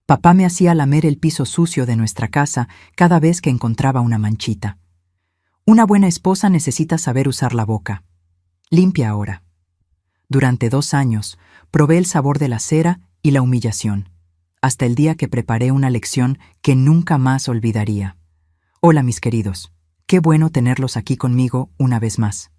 Papá me hacía lamer el piso sucio de nuestra casa cada vez que encontraba una manchita. Una buena esposa necesita saber usar la boca. Limpia ahora. Durante 2 años, probé el sabor de la cera y la humillación, hasta el día que preparé una lección que nunca más olvidaría. Hola, mis queridos. Qué bueno tenerlos aquí conmigo una vez más.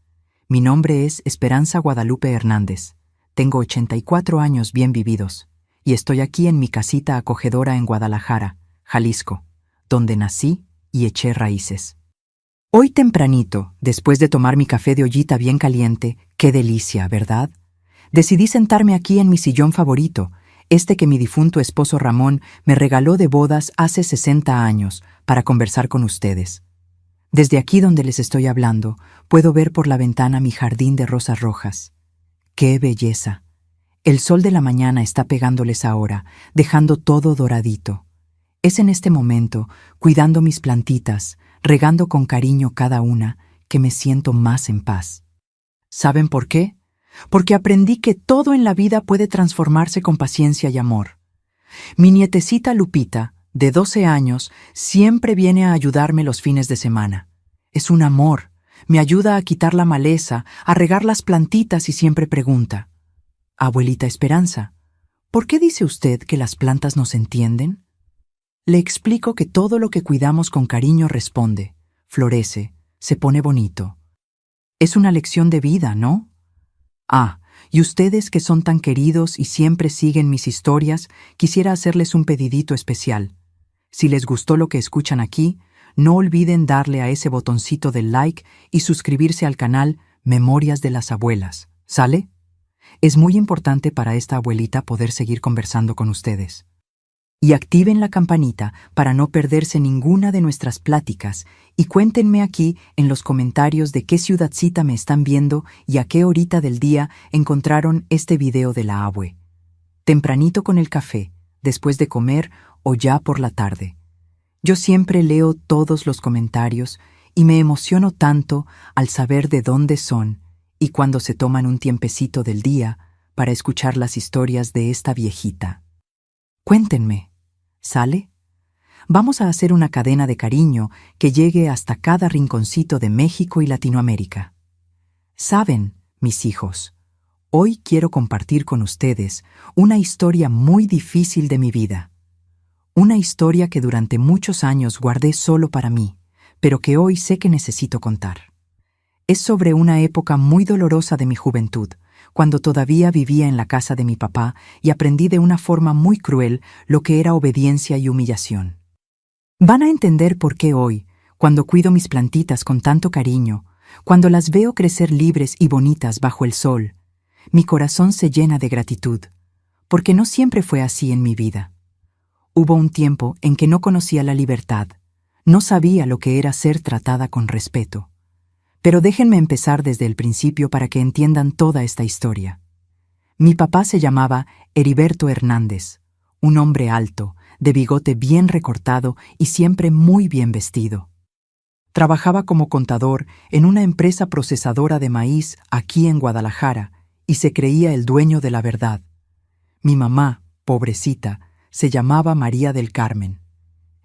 Mi nombre es Esperanza Guadalupe Hernández. Tengo 84 años bien vividos, y estoy aquí en mi casita acogedora en Guadalajara, Jalisco, donde nací y eché raíces. Hoy tempranito, después de tomar mi café de ollita bien caliente, qué delicia, ¿verdad? Decidí sentarme aquí en mi sillón favorito, este que mi difunto esposo Ramón me regaló de bodas hace 60 años, para conversar con ustedes. Desde aquí donde les estoy hablando, puedo ver por la ventana mi jardín de rosas rojas. ¡Qué belleza! El sol de la mañana está pegándoles ahora, dejando todo doradito. Es en este momento, cuidando mis plantitas, regando con cariño cada una, que me siento más en paz. ¿Saben por qué? Porque aprendí que todo en la vida puede transformarse con paciencia y amor. Mi nietecita Lupita, de 12 años, siempre viene a ayudarme los fines de semana. Es un amor, me ayuda a quitar la maleza, a regar las plantitas y siempre pregunta: Abuelita Esperanza, ¿por qué dice usted que las plantas nos entienden? Le explico que todo lo que cuidamos con cariño responde, florece, se pone bonito. Es una lección de vida, ¿no? Y ustedes que son tan queridos y siempre siguen mis historias, quisiera hacerles un pedidito especial. Si les gustó lo que escuchan aquí, no olviden darle a ese botoncito del like y suscribirse al canal Memorias de las Abuelas, ¿sale? Es muy importante para esta abuelita poder seguir conversando con ustedes. Y activen la campanita para no perderse ninguna de nuestras pláticas y cuéntenme aquí en los comentarios de qué ciudadcita me están viendo y a qué horita del día encontraron este video de la abue. Tempranito con el café, después de comer o ya por la tarde. Yo siempre leo todos los comentarios y me emociono tanto al saber de dónde son y cuando se toman un tiempecito del día para escuchar las historias de esta viejita. Cuéntenme, ¿sale? Vamos a hacer una cadena de cariño que llegue hasta cada rinconcito de México y Latinoamérica. Saben, mis hijos, hoy quiero compartir con ustedes una historia muy difícil de mi vida. Una historia que durante muchos años guardé solo para mí, pero que hoy sé que necesito contar. Es sobre una época muy dolorosa de mi juventud, cuando todavía vivía en la casa de mi papá y aprendí de una forma muy cruel lo que era obediencia y humillación. Van a entender por qué hoy, cuando cuido mis plantitas con tanto cariño, cuando las veo crecer libres y bonitas bajo el sol, mi corazón se llena de gratitud, porque no siempre fue así en mi vida. Hubo un tiempo en que no conocía la libertad, no sabía lo que era ser tratada con respeto. Pero déjenme empezar desde el principio para que entiendan toda esta historia. Mi papá se llamaba Heriberto Hernández, un hombre alto, de bigote bien recortado y siempre muy bien vestido. Trabajaba como contador en una empresa procesadora de maíz aquí en Guadalajara y se creía el dueño de la verdad. Mi mamá, pobrecita, se llamaba María del Carmen.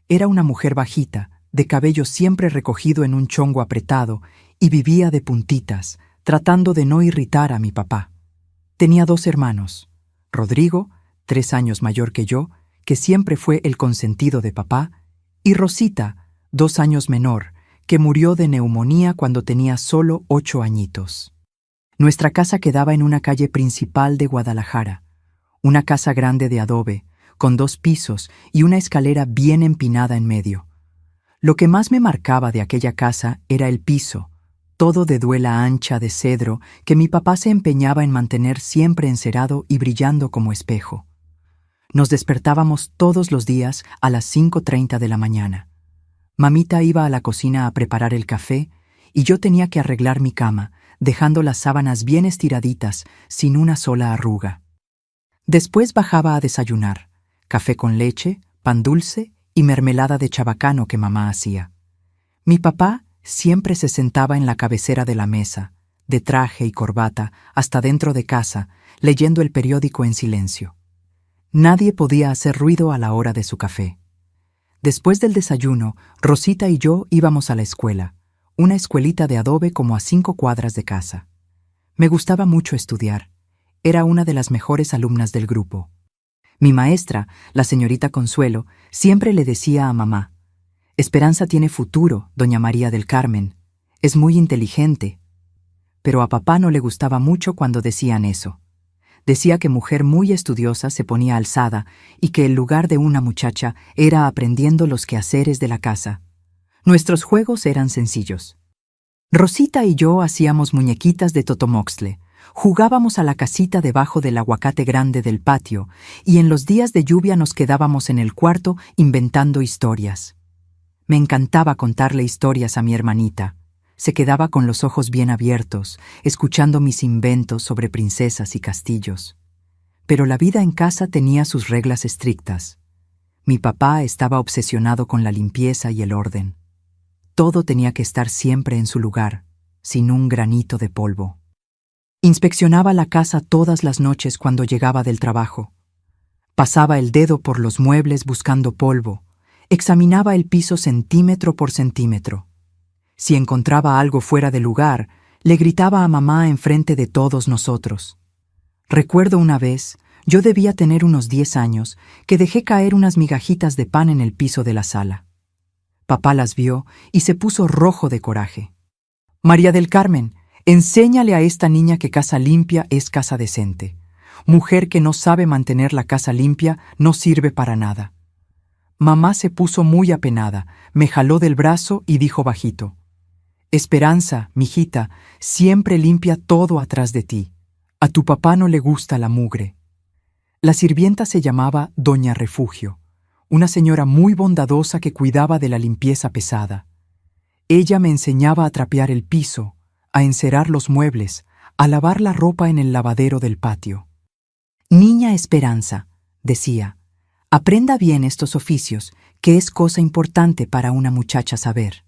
Era una mujer bajita, de cabello siempre recogido en un chongo apretado, y vivía de puntitas, tratando de no irritar a mi papá. Tenía 2 hermanos, Rodrigo, 3 años mayor que yo, que siempre fue el consentido de papá, y Rosita, 2 años menor, que murió de neumonía cuando tenía solo 8 añitos. Nuestra casa quedaba en una calle principal de Guadalajara, una casa grande de adobe, con 2 pisos y una escalera bien empinada en medio. Lo que más me marcaba de aquella casa era el piso, todo de duela ancha de cedro que mi papá se empeñaba en mantener siempre encerado y brillando como espejo. Nos despertábamos todos los días a las 5:30 de la mañana. Mamita iba a la cocina a preparar el café y yo tenía que arreglar mi cama, dejando las sábanas bien estiraditas, sin una sola arruga. Después bajaba a desayunar, café con leche, pan dulce y mermelada de chabacano que mamá hacía. Mi papá siempre se sentaba en la cabecera de la mesa, de traje y corbata, hasta dentro de casa, leyendo el periódico en silencio. Nadie podía hacer ruido a la hora de su café. Después del desayuno, Rosita y yo íbamos a la escuela, una escuelita de adobe como a 5 cuadras de casa. Me gustaba mucho estudiar. Era una de las mejores alumnas del grupo. Mi maestra, la señorita Consuelo, siempre le decía a mamá: «Esperanza tiene futuro, doña María del Carmen. Es muy inteligente». Pero a papá no le gustaba mucho cuando decían eso. Decía que mujer muy estudiosa se ponía alzada y que el lugar de una muchacha era aprendiendo los quehaceres de la casa. Nuestros juegos eran sencillos. Rosita y yo hacíamos muñequitas de totomoxtle, jugábamos a la casita debajo del aguacate grande del patio y en los días de lluvia nos quedábamos en el cuarto inventando historias. Me encantaba contarle historias a mi hermanita. Se quedaba con los ojos bien abiertos, escuchando mis inventos sobre princesas y castillos. Pero la vida en casa tenía sus reglas estrictas. Mi papá estaba obsesionado con la limpieza y el orden. Todo tenía que estar siempre en su lugar, sin un granito de polvo. Inspeccionaba la casa todas las noches cuando llegaba del trabajo. Pasaba el dedo por los muebles buscando polvo. Examinaba el piso centímetro por centímetro. Si encontraba algo fuera de lugar, le gritaba a mamá enfrente de todos nosotros. Recuerdo una vez, yo debía tener unos 10 años, que dejé caer unas migajitas de pan en el piso de la sala. Papá las vio y se puso rojo de coraje. «María del Carmen, enséñale a esta niña que casa limpia es casa decente. Mujer que no sabe mantener la casa limpia no sirve para nada». Mamá se puso muy apenada, me jaló del brazo y dijo bajito: «Esperanza, mijita, siempre limpia todo atrás de ti. A tu papá no le gusta la mugre». La sirvienta se llamaba Doña Refugio, una señora muy bondadosa que cuidaba de la limpieza pesada. Ella me enseñaba a trapear el piso, a encerar los muebles, a lavar la ropa en el lavadero del patio. «Niña Esperanza», decía, «aprenda bien estos oficios, que es cosa importante para una muchacha saber».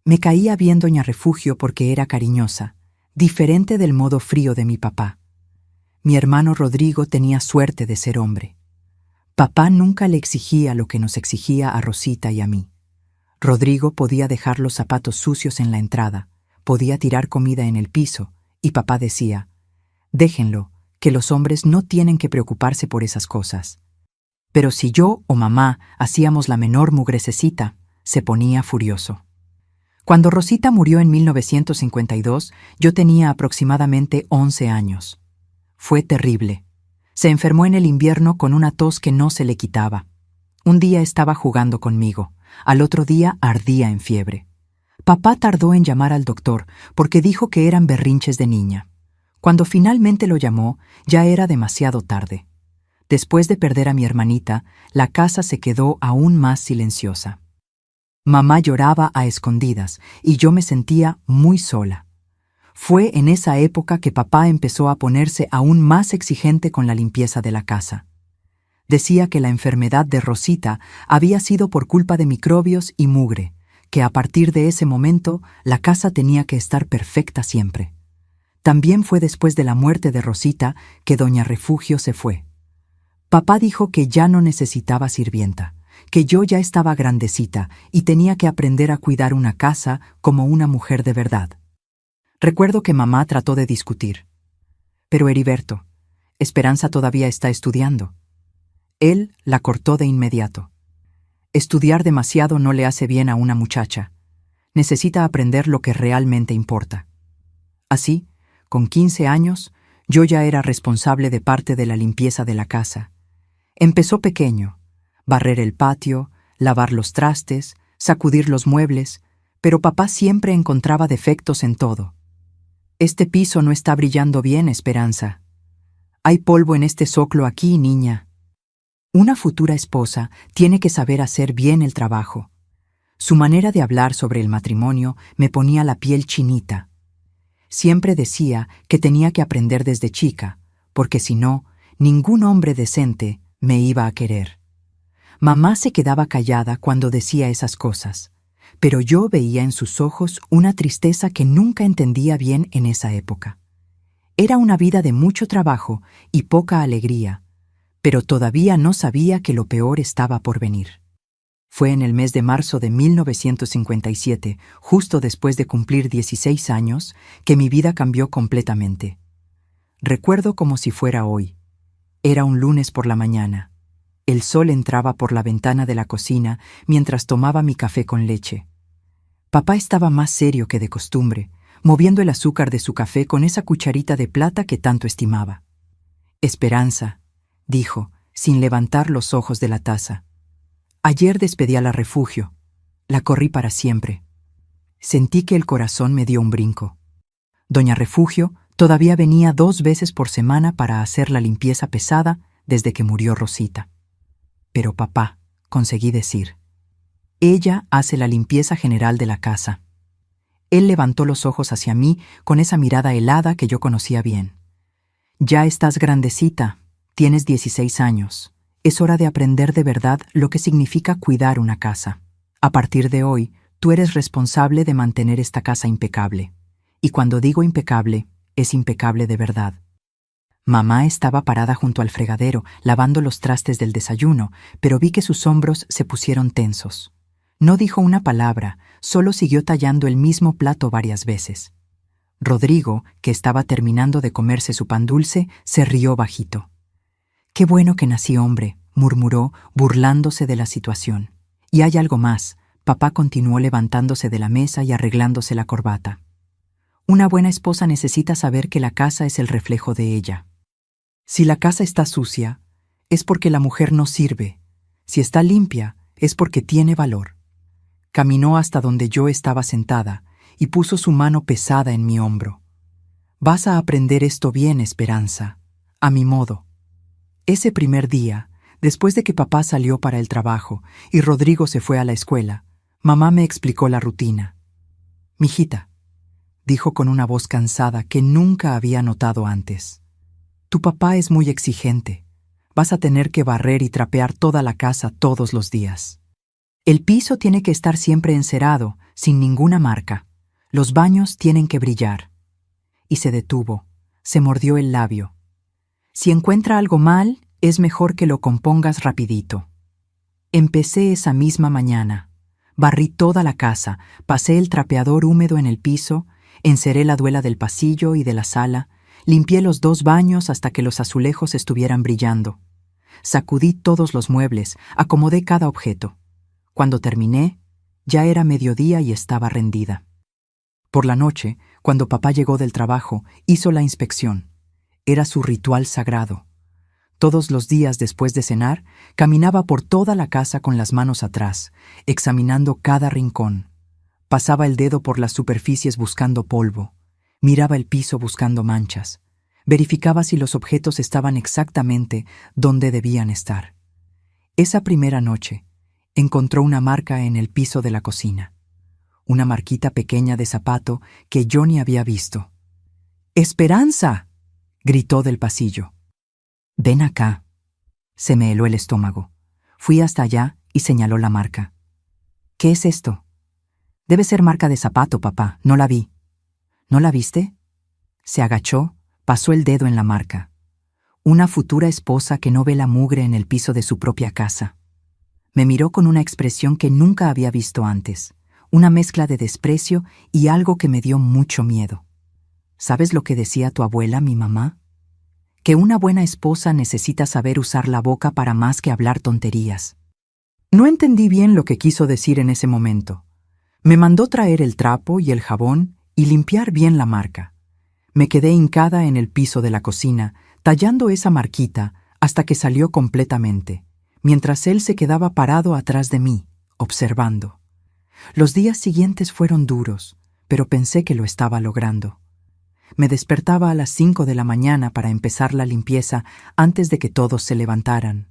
Me caía bien Doña Refugio porque era cariñosa, diferente del modo frío de mi papá. Mi hermano Rodrigo tenía suerte de ser hombre. Papá nunca le exigía lo que nos exigía a Rosita y a mí. Rodrigo podía dejar los zapatos sucios en la entrada, podía tirar comida en el piso, y papá decía: «Déjenlo, que los hombres no tienen que preocuparse por esas cosas». Pero si yo o mamá hacíamos la menor mugrececita, se ponía furioso. Cuando Rosita murió en 1952, yo tenía aproximadamente 11 años. Fue terrible. Se enfermó en el invierno con una tos que no se le quitaba. Un día estaba jugando conmigo, al otro día ardía en fiebre. Papá tardó en llamar al doctor porque dijo que eran berrinches de niña. Cuando finalmente lo llamó, ya era demasiado tarde. Después de perder a mi hermanita, la casa se quedó aún más silenciosa. Mamá lloraba a escondidas y yo me sentía muy sola. Fue en esa época que papá empezó a ponerse aún más exigente con la limpieza de la casa. Decía que la enfermedad de Rosita había sido por culpa de microbios y mugre, que a partir de ese momento la casa tenía que estar perfecta siempre. También fue después de la muerte de Rosita que Doña Refugio se fue. Papá dijo que ya no necesitaba sirvienta, que yo ya estaba grandecita y tenía que aprender a cuidar una casa como una mujer de verdad. Recuerdo que mamá trató de discutir. «Pero Heriberto, Esperanza todavía está estudiando». Él la cortó de inmediato. «Estudiar demasiado no le hace bien a una muchacha. Necesita aprender lo que realmente importa». Así, con 15 años, yo ya era responsable de parte de la limpieza de la casa. Empezó pequeño: barrer el patio, lavar los trastes, sacudir los muebles, pero papá siempre encontraba defectos en todo. «Este piso no está brillando bien, Esperanza. Hay polvo en este zoclo aquí, niña». Una futura esposa tiene que saber hacer bien el trabajo. Su manera de hablar sobre el matrimonio me ponía la piel chinita. Siempre decía que tenía que aprender desde chica, porque si no, ningún hombre decente me iba a querer. Mamá se quedaba callada cuando decía esas cosas, pero yo veía en sus ojos una tristeza que nunca entendía bien en esa época. Era una vida de mucho trabajo y poca alegría, Pero todavía no sabía que lo peor estaba por venir. Fue en el mes de marzo de 1957, justo después de cumplir 16 años, que mi vida cambió completamente. Recuerdo como si fuera hoy. Era un lunes por la mañana. El sol entraba por la ventana de la cocina mientras tomaba mi café con leche. Papá estaba más serio que de costumbre, moviendo el azúcar de su café con esa cucharita de plata que tanto estimaba. «Esperanza», dijo, sin levantar los ojos de la taza. «Ayer despedí a la Refugio. La corrí para siempre». Sentí que el corazón me dio un brinco. Doña Refugio todavía venía 2 veces por semana para hacer la limpieza pesada desde que murió Rosita. «Pero papá», conseguí decir, «ella hace la limpieza general de la casa». Él levantó los ojos hacia mí con esa mirada helada que yo conocía bien. «Ya estás grandecita, tienes 16 años. Es hora de aprender de verdad lo que significa cuidar una casa. A partir de hoy, tú eres responsable de mantener esta casa impecable. Y cuando digo impecable, es impecable de verdad». Mamá estaba parada junto al fregadero, lavando los trastes del desayuno, pero vi que sus hombros se pusieron tensos. No dijo una palabra, solo siguió tallando el mismo plato varias veces. Rodrigo, que estaba terminando de comerse su pan dulce, se rió bajito. «Qué bueno que nací hombre», murmuró, burlándose de la situación. «Y hay algo más», papá continuó levantándose de la mesa y arreglándose la corbata. «Una buena esposa necesita saber que la casa es el reflejo de ella. Si la casa está sucia, es porque la mujer no sirve. Si está limpia, es porque tiene valor». Caminó hasta donde yo estaba sentada y puso su mano pesada en mi hombro. «Vas a aprender esto bien, Esperanza, a mi modo». Ese primer día, después de que papá salió para el trabajo y Rodrigo se fue a la escuela, mamá me explicó la rutina. «Mijita», dijo con una voz cansada que nunca había notado antes, «tu papá es muy exigente. Vas a tener que barrer y trapear toda la casa todos los días. El piso tiene que estar siempre encerado, sin ninguna marca. Los baños tienen que brillar». Y se detuvo, se mordió el labio. «Si encuentra algo mal, es mejor que lo compongas rapidito». Empecé esa misma mañana. Barrí toda la casa, pasé el trapeador húmedo en el piso, enceré la duela del pasillo y de la sala, limpié los 2 baños hasta que los azulejos estuvieran brillando. Sacudí todos los muebles, acomodé cada objeto. Cuando terminé, ya era mediodía y estaba rendida. Por la noche, cuando papá llegó del trabajo, hizo la inspección. Era su ritual sagrado. Todos los días después de cenar, caminaba por toda la casa con las manos atrás, examinando cada rincón. Pasaba el dedo por las superficies buscando polvo. Miraba el piso buscando manchas. Verificaba si los objetos estaban exactamente donde debían estar. Esa primera noche, encontró una marca en el piso de la cocina. Una marquita pequeña de zapato que yo ni había visto. «¡Esperanza!», gritó del pasillo. «Ven acá». Se me heló el estómago. Fui hasta allá y señaló la marca. «¿Qué es esto?». «Debe ser marca de zapato, papá. No la vi». «¿No la viste?». Se agachó, pasó el dedo en la marca. Una futura esposa que no ve la mugre en el piso de su propia casa. Me miró con una expresión que nunca había visto antes, una mezcla de desprecio y algo que me dio mucho miedo. ¿Sabes lo que decía tu abuela, mi mamá? Que una buena esposa necesita saber usar la boca para más que hablar tonterías. No entendí bien lo que quiso decir en ese momento. Me mandó traer el trapo y el jabón y limpiar bien la marca. Me quedé hincada en el piso de la cocina, tallando esa marquita hasta que salió completamente, mientras él se quedaba parado atrás de mí, observando. Los días siguientes fueron duros, pero pensé que lo estaba logrando. Me despertaba a las 5 de la mañana para empezar la limpieza antes de que todos se levantaran.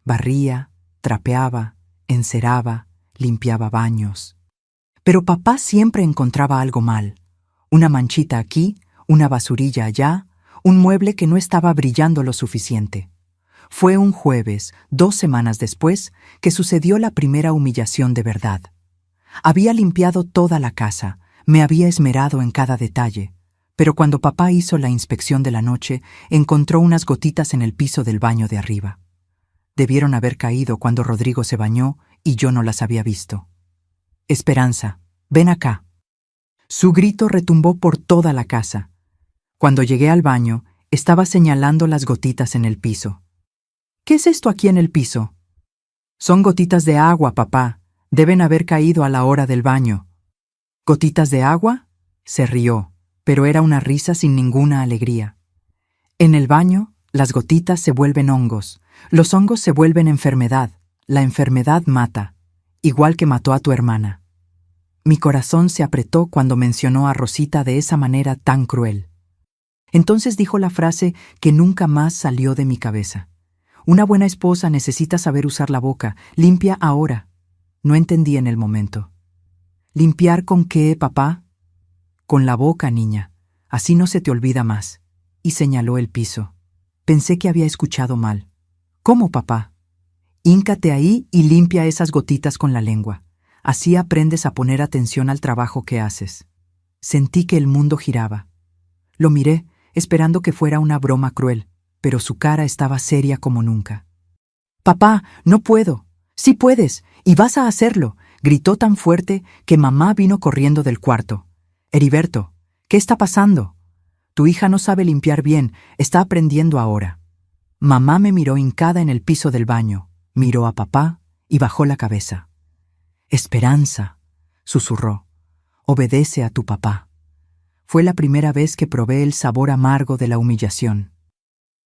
Barría, trapeaba, enceraba, limpiaba baños. Pero papá siempre encontraba algo mal. Una manchita aquí, una basurilla allá, un mueble que no estaba brillando lo suficiente. Fue un jueves, 2 semanas después, que sucedió la primera humillación de verdad. Había limpiado toda la casa, me había esmerado en cada detalle, Pero cuando papá hizo la inspección de la noche, encontró unas gotitas en el piso del baño de arriba. Debieron haber caído cuando Rodrigo se bañó y yo no las había visto. Esperanza, ven acá. Su grito retumbó por toda la casa. Cuando llegué al baño, estaba señalando las gotitas en el piso. ¿Qué es esto aquí en el piso? Son gotitas de agua, papá. Deben haber caído a la hora del baño. ¿Gotitas de agua? Se rió, pero era una risa sin ninguna alegría. En el baño, las gotitas se vuelven hongos. Los hongos se vuelven enfermedad. La enfermedad mata, igual que mató a tu hermana. Mi corazón se apretó cuando mencionó a Rosita de esa manera tan cruel. Entonces dijo la frase que nunca más salió de mi cabeza. Una buena esposa necesita saber usar la boca. Limpia ahora. No entendí en el momento. ¿Limpiar con qué, papá? Con la boca, niña. Así no se te olvida más. Y señaló el piso. Pensé que había escuchado mal. ¿Cómo, papá? Híncate ahí y limpia esas gotitas con la lengua. Así aprendes a poner atención al trabajo que haces. Sentí que el mundo giraba. Lo miré, esperando que fuera una broma cruel, pero su cara estaba seria como nunca. Papá, no puedo. Sí puedes, y vas a hacerlo, gritó tan fuerte que mamá vino corriendo del cuarto. Heriberto, ¿qué está pasando? Tu hija no sabe limpiar bien, está aprendiendo ahora. Mamá me miró hincada en el piso del baño, miró a papá y bajó la cabeza. Esperanza, susurró, obedece a tu papá. Fue la primera vez que probé el sabor amargo de la humillación.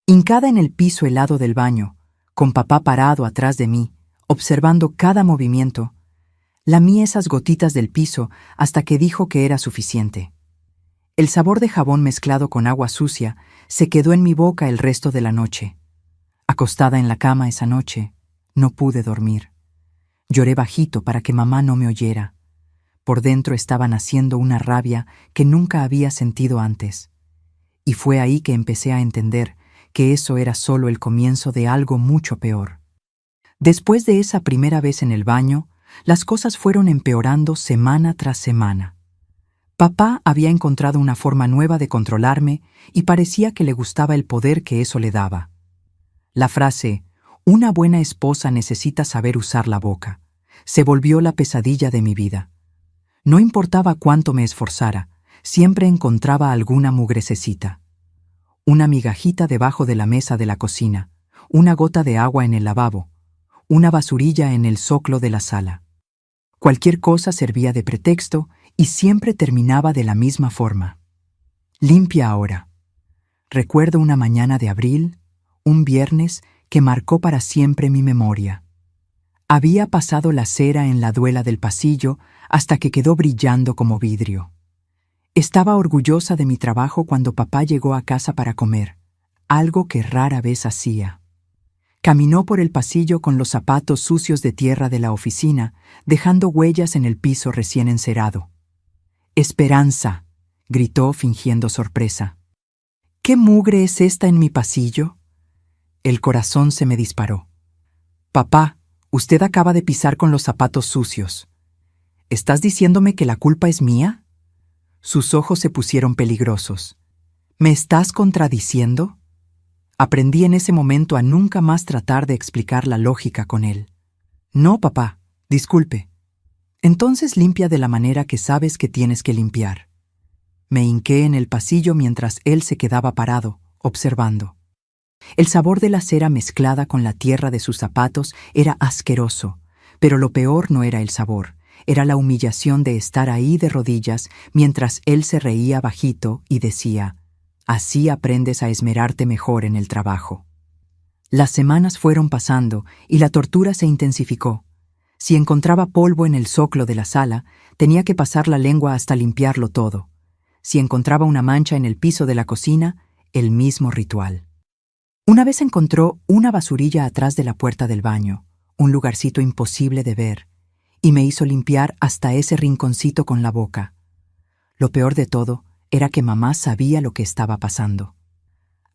Hincada en el piso helado del baño, con papá parado atrás de mí, observando cada movimiento, lamí esas gotitas del piso hasta que dijo que era suficiente. El sabor de jabón mezclado con agua sucia se quedó en mi boca el resto de la noche. Acostada en la cama esa noche, no pude dormir. Lloré bajito para que mamá no me oyera. Por dentro estaba naciendo una rabia que nunca había sentido antes. Y fue ahí que empecé a entender que eso era solo el comienzo de algo mucho peor. Después de esa primera vez en el baño, las cosas fueron empeorando semana tras semana. Papá había encontrado una forma nueva de controlarme y parecía que le gustaba el poder que eso le daba. La frase, una buena esposa necesita saber usar la boca, se volvió la pesadilla de mi vida. No importaba cuánto me esforzara, siempre encontraba alguna mugrececita. Una migajita debajo de la mesa de la cocina, una gota de agua en el lavabo, una basurilla en el zoclo de la sala. Cualquier cosa servía de pretexto y siempre terminaba de la misma forma. Limpia ahora. Recuerdo una mañana de abril, un viernes que marcó para siempre mi memoria. Había pasado la cera en la duela del pasillo hasta que quedó brillando como vidrio. Estaba orgullosa de mi trabajo cuando papá llegó a casa para comer, algo que rara vez hacía. Caminó por el pasillo con los zapatos sucios de tierra de la oficina, dejando huellas en el piso recién encerado. «Esperanza», gritó fingiendo sorpresa. «¿Qué mugre es esta en mi pasillo?» El corazón se me disparó. «Papá, usted acaba de pisar con los zapatos sucios. ¿Estás diciéndome que la culpa es mía?» Sus ojos se pusieron peligrosos. «¿Me estás contradiciendo?» Aprendí en ese momento a nunca más tratar de explicar la lógica con él. «No, papá, disculpe. Entonces limpia de la manera que sabes que tienes que limpiar». Me hinqué en el pasillo mientras él se quedaba parado, observando. El sabor de la cera mezclada con la tierra de sus zapatos era asqueroso, pero lo peor no era el sabor, era la humillación de estar ahí de rodillas mientras él se reía bajito y decía: «Así aprendes a esmerarte mejor en el trabajo». Las semanas fueron pasando y la tortura se intensificó. Si encontraba polvo en el zoclo de la sala, tenía que pasar la lengua hasta limpiarlo todo. Si encontraba una mancha en el piso de la cocina, el mismo ritual. Una vez encontró una basurilla atrás de la puerta del baño, un lugarcito imposible de ver, y me hizo limpiar hasta ese rinconcito con la boca. Lo peor de todo era que mamá sabía lo que estaba pasando.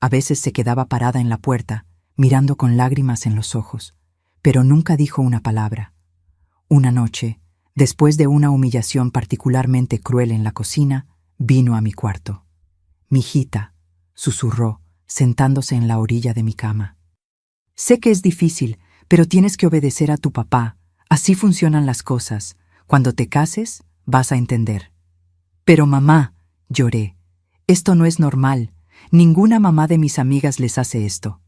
A veces se quedaba parada en la puerta, mirando con lágrimas en los ojos, pero nunca dijo una palabra. Una noche, después de una humillación particularmente cruel en la cocina, vino a mi cuarto. Mijita, susurró, sentándose en la orilla de mi cama. Sé que es difícil, pero tienes que obedecer a tu papá. Así funcionan las cosas. Cuando te cases, vas a entender. Pero mamá, lloré, esto no es normal. Ninguna mamá de mis amigas les hace esto.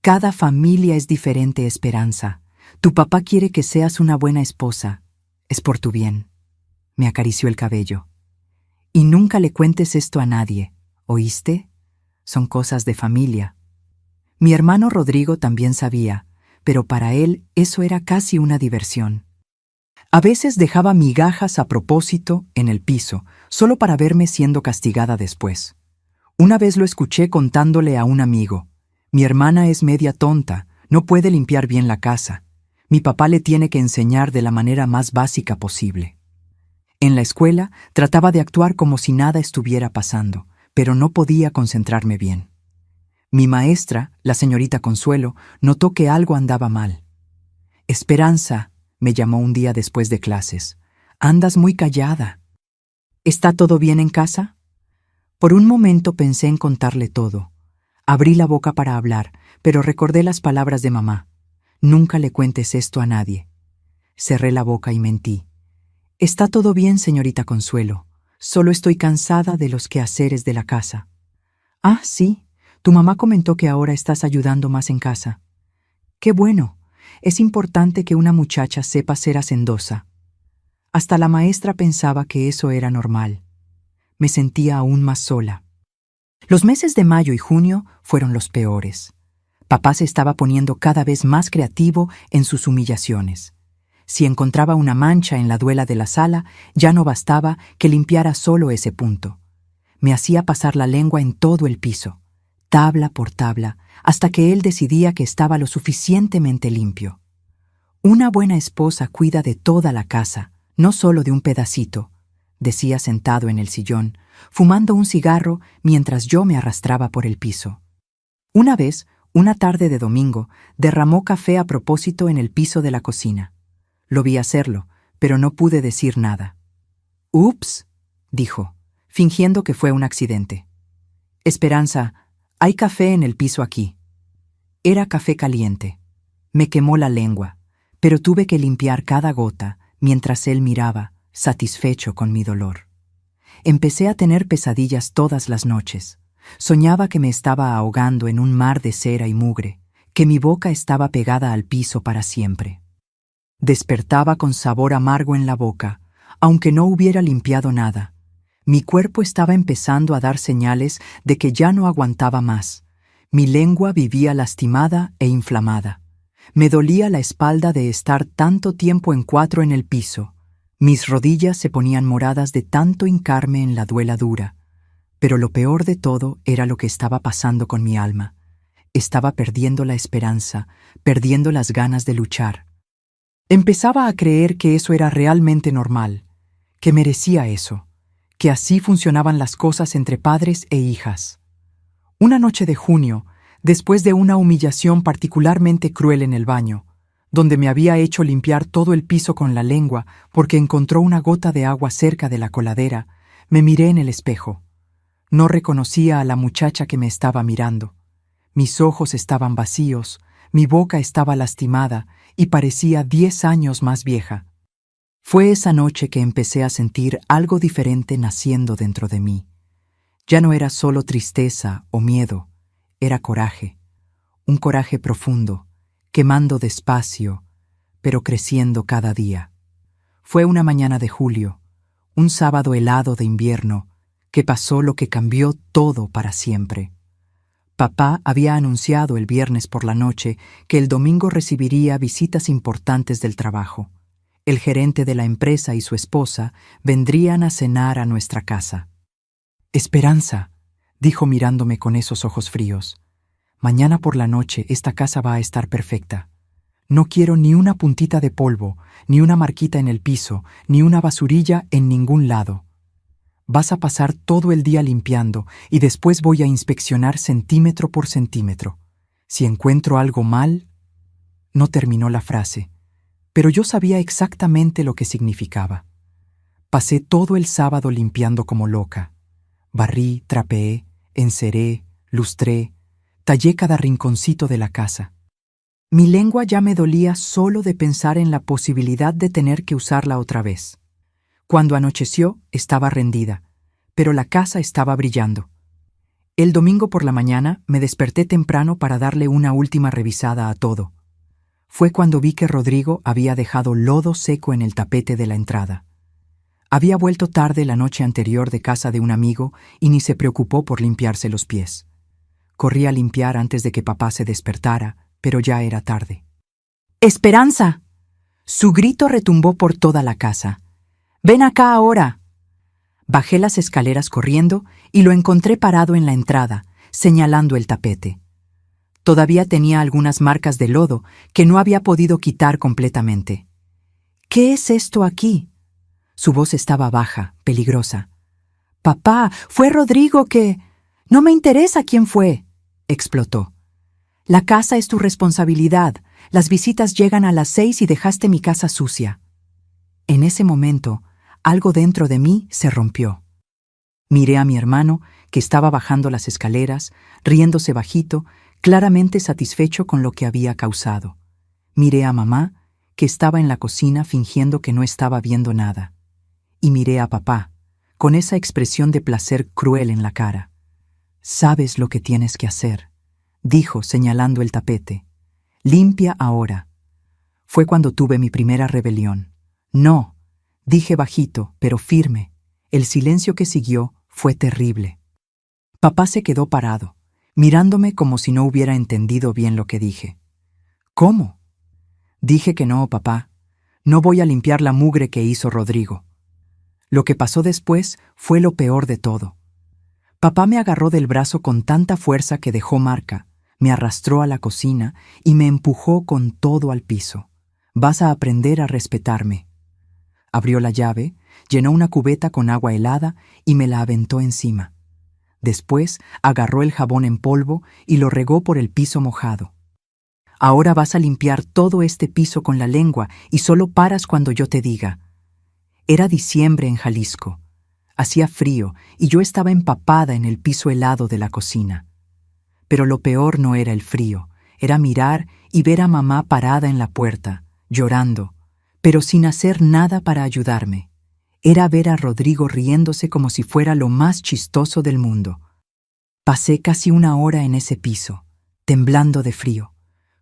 Cada familia es diferente, Esperanza. Tu papá quiere que seas una buena esposa. Es por tu bien. Me acarició el cabello. Y nunca le cuentes esto a nadie, ¿oíste? Son cosas de familia. Mi hermano Rodrigo también sabía, pero para él eso era casi una diversión. A veces dejaba migajas a propósito en el piso, solo para verme siendo castigada después. Una vez lo escuché contándole a un amigo: mi hermana es media tonta, no puede limpiar bien la casa. Mi papá le tiene que enseñar de la manera más básica posible. En la escuela trataba de actuar como si nada estuviera pasando, pero no podía concentrarme bien. Mi maestra, la señorita Consuelo, notó que algo andaba mal. Esperanza, me llamó un día después de clases, andas muy callada. ¿Está todo bien en casa? Por un momento pensé en contarle todo. Abrí la boca para hablar, pero recordé las palabras de mamá. Nunca le cuentes esto a nadie. Cerré la boca y mentí. Está todo bien, señorita Consuelo. Solo estoy cansada de los quehaceres de la casa. Ah, sí. Tu mamá comentó que ahora estás ayudando más en casa. ¡Qué bueno! Es importante que una muchacha sepa ser hacendosa. Hasta la maestra pensaba que eso era normal. Me sentía aún más sola. Los meses de mayo y junio fueron los peores. Papá se estaba poniendo cada vez más creativo en sus humillaciones. Si encontraba una mancha en la duela de la sala, ya no bastaba que limpiara solo ese punto. Me hacía pasar la lengua en todo el piso, tabla por tabla, hasta que él decidía que estaba lo suficientemente limpio. Una buena esposa cuida de toda la casa, no solo de un pedacito, decía sentado en el sillón, fumando un cigarro mientras yo me arrastraba por el piso. Una vez, una tarde de domingo, derramó café a propósito en el piso de la cocina. Lo vi hacerlo, pero no pude decir nada. «Ups», dijo, fingiendo que fue un accidente. «Esperanza, hay café en el piso aquí». Era café caliente. Me quemó la lengua, pero tuve que limpiar cada gota mientras él miraba, satisfecho con mi dolor. Empecé a tener pesadillas todas las noches. Soñaba que me estaba ahogando en un mar de cera y mugre, que mi boca estaba pegada al piso para siempre. Despertaba con sabor amargo en la boca, aunque no hubiera limpiado nada. Mi cuerpo estaba empezando a dar señales de que ya no aguantaba más. Mi lengua vivía lastimada e inflamada. Me dolía la espalda de estar tanto tiempo en cuatro en el piso. Mis rodillas se ponían moradas de tanto hincarme en la duela dura. Pero lo peor de todo era lo que estaba pasando con mi alma. Estaba perdiendo la esperanza, perdiendo las ganas de luchar. Empezaba a creer que eso era realmente normal, que merecía eso, que así funcionaban las cosas entre padres e hijas. Una noche de junio, después de una humillación particularmente cruel en el baño, donde me había hecho limpiar todo el piso con la lengua porque encontró una gota de agua cerca de la coladera, me miré en el espejo. No reconocía a la muchacha que me estaba mirando. Mis ojos estaban vacíos, mi boca estaba lastimada y parecía 10 años más vieja. Fue esa noche que empecé a sentir algo diferente naciendo dentro de mí. Ya no era solo tristeza o miedo, era coraje. Un coraje profundo, quemando despacio, pero creciendo cada día. Fue una mañana de julio, un sábado helado de invierno, que pasó lo que cambió todo para siempre. Papá había anunciado el viernes por la noche que el domingo recibiría visitas importantes del trabajo. El gerente de la empresa y su esposa vendrían a cenar a nuestra casa. «Esperanza», dijo mirándome con esos ojos fríos, «mañana por la noche esta casa va a estar perfecta. No quiero ni una puntita de polvo, ni una marquita en el piso, ni una basurilla en ningún lado. Vas a pasar todo el día limpiando y después voy a inspeccionar centímetro por centímetro. Si encuentro algo mal...». No terminó la frase, pero yo sabía exactamente lo que significaba. Pasé todo el sábado limpiando como loca. Barrí, trapeé, enceré, lustré, tallé cada rinconcito de la casa. Mi lengua ya me dolía solo de pensar en la posibilidad de tener que usarla otra vez. Cuando anocheció, estaba rendida, pero la casa estaba brillando. El domingo por la mañana me desperté temprano para darle una última revisada a todo. Fue cuando vi que Rodrigo había dejado lodo seco en el tapete de la entrada. Había vuelto tarde la noche anterior de casa de un amigo y ni se preocupó por limpiarse los pies. Corrí a limpiar antes de que papá se despertara, pero ya era tarde. ¡Esperanza! Su grito retumbó por toda la casa. ¡Ven acá ahora! Bajé las escaleras corriendo y lo encontré parado en la entrada, señalando el tapete. Todavía tenía algunas marcas de lodo que no había podido quitar completamente. ¿Qué es esto aquí? Su voz estaba baja, peligrosa. «Papá, fue Rodrigo que... No me interesa quién fue», explotó. «La casa es tu responsabilidad. Las visitas llegan a las 6 y dejaste mi casa sucia». En ese momento, algo dentro de mí se rompió. Miré a mi hermano, que estaba bajando las escaleras, riéndose bajito, claramente satisfecho con lo que había causado. Miré a mamá, que estaba en la cocina fingiendo que no estaba viendo nada. Y miré a papá, con esa expresión de placer cruel en la cara. «Sabes lo que tienes que hacer», dijo señalando el tapete. «Limpia ahora». Fue cuando tuve mi primera rebelión. «No», dije bajito, pero firme. El silencio que siguió fue terrible. Papá se quedó parado, mirándome como si no hubiera entendido bien lo que dije. «¿Cómo?» Dije que no, papá. No voy a limpiar la mugre que hizo Rodrigo. Lo que pasó después fue lo peor de todo. Papá me agarró del brazo con tanta fuerza que dejó marca, me arrastró a la cocina y me empujó con todo al piso. «Vas a aprender a respetarme». Abrió la llave, llenó una cubeta con agua helada y me la aventó encima. Después agarró el jabón en polvo y lo regó por el piso mojado. «Ahora vas a limpiar todo este piso con la lengua y solo paras cuando yo te diga». Era diciembre en Jalisco. Hacía frío y yo estaba empapada en el piso helado de la cocina. Pero lo peor no era el frío, era mirar y ver a mamá parada en la puerta, llorando, pero sin hacer nada para ayudarme. Era ver a Rodrigo riéndose como si fuera lo más chistoso del mundo. Pasé casi una hora en ese piso, temblando de frío,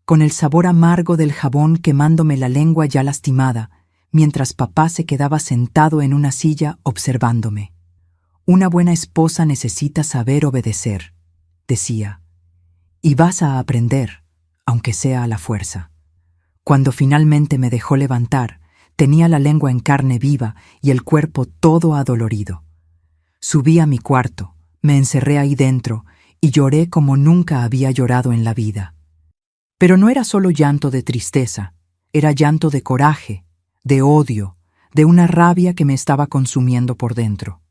con el sabor amargo del jabón quemándome la lengua ya lastimada, mientras papá se quedaba sentado en una silla observándome. «Una buena esposa necesita saber obedecer», decía, «y vas a aprender, aunque sea a la fuerza». Cuando finalmente me dejó levantar, tenía la lengua en carne viva y el cuerpo todo adolorido. Subí a mi cuarto, me encerré ahí dentro y lloré como nunca había llorado en la vida. Pero no era solo llanto de tristeza, era llanto de coraje, de odio, de una rabia que me estaba consumiendo por dentro.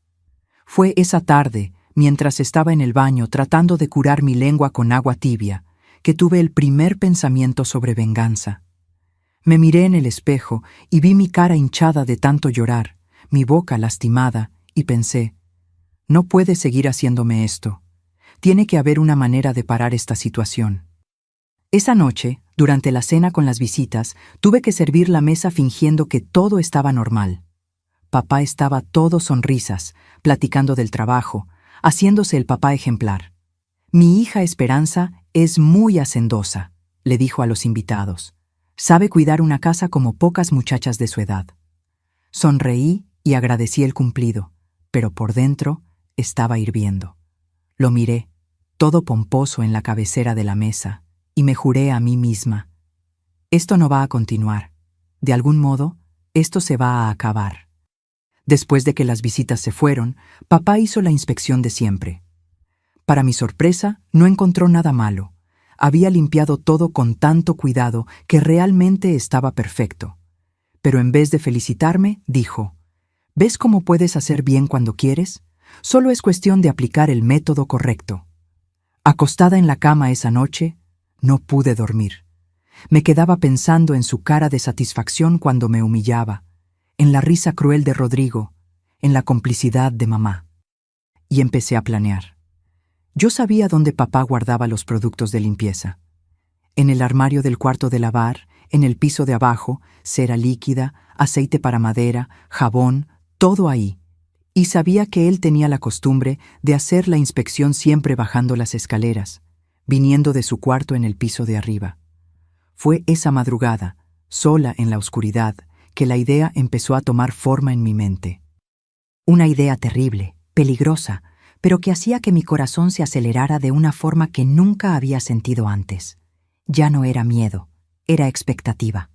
Fue esa tarde, mientras estaba en el baño tratando de curar mi lengua con agua tibia, que tuve el primer pensamiento sobre venganza. Me miré en el espejo y vi mi cara hinchada de tanto llorar, mi boca lastimada, y pensé, no puede seguir haciéndome esto. Tiene que haber una manera de parar esta situación. Esa noche, durante la cena con las visitas, tuve que servir la mesa fingiendo que todo estaba normal. Papá estaba todo sonrisas, platicando del trabajo, haciéndose el papá ejemplar. «Mi hija Esperanza es muy hacendosa», le dijo a los invitados. «Sabe cuidar una casa como pocas muchachas de su edad». Sonreí y agradecí el cumplido, pero por dentro estaba hirviendo. Lo miré, todo pomposo en la cabecera de la mesa, y me juré a mí misma, esto no va a continuar. De algún modo, esto se va a acabar. Después de que las visitas se fueron, papá hizo la inspección de siempre. Para mi sorpresa, no encontró nada malo. Había limpiado todo con tanto cuidado que realmente estaba perfecto. Pero en vez de felicitarme, dijo, «¿Ves cómo puedes hacer bien cuando quieres? Solo es cuestión de aplicar el método correcto». Acostada en la cama esa noche, no pude dormir. Me quedaba pensando en su cara de satisfacción cuando me humillaba, en la risa cruel de Rodrigo, en la complicidad de mamá. Y empecé a planear. Yo sabía dónde papá guardaba los productos de limpieza. En el armario del cuarto de lavar, en el piso de abajo, cera líquida, aceite para madera, jabón, todo ahí. Y sabía que él tenía la costumbre de hacer la inspección siempre bajando las escaleras, viniendo de su cuarto en el piso de arriba. Fue esa madrugada, sola en la oscuridad, que la idea empezó a tomar forma en mi mente. Una idea terrible, peligrosa, pero que hacía que mi corazón se acelerara de una forma que nunca había sentido antes. Ya no era miedo, era expectativa.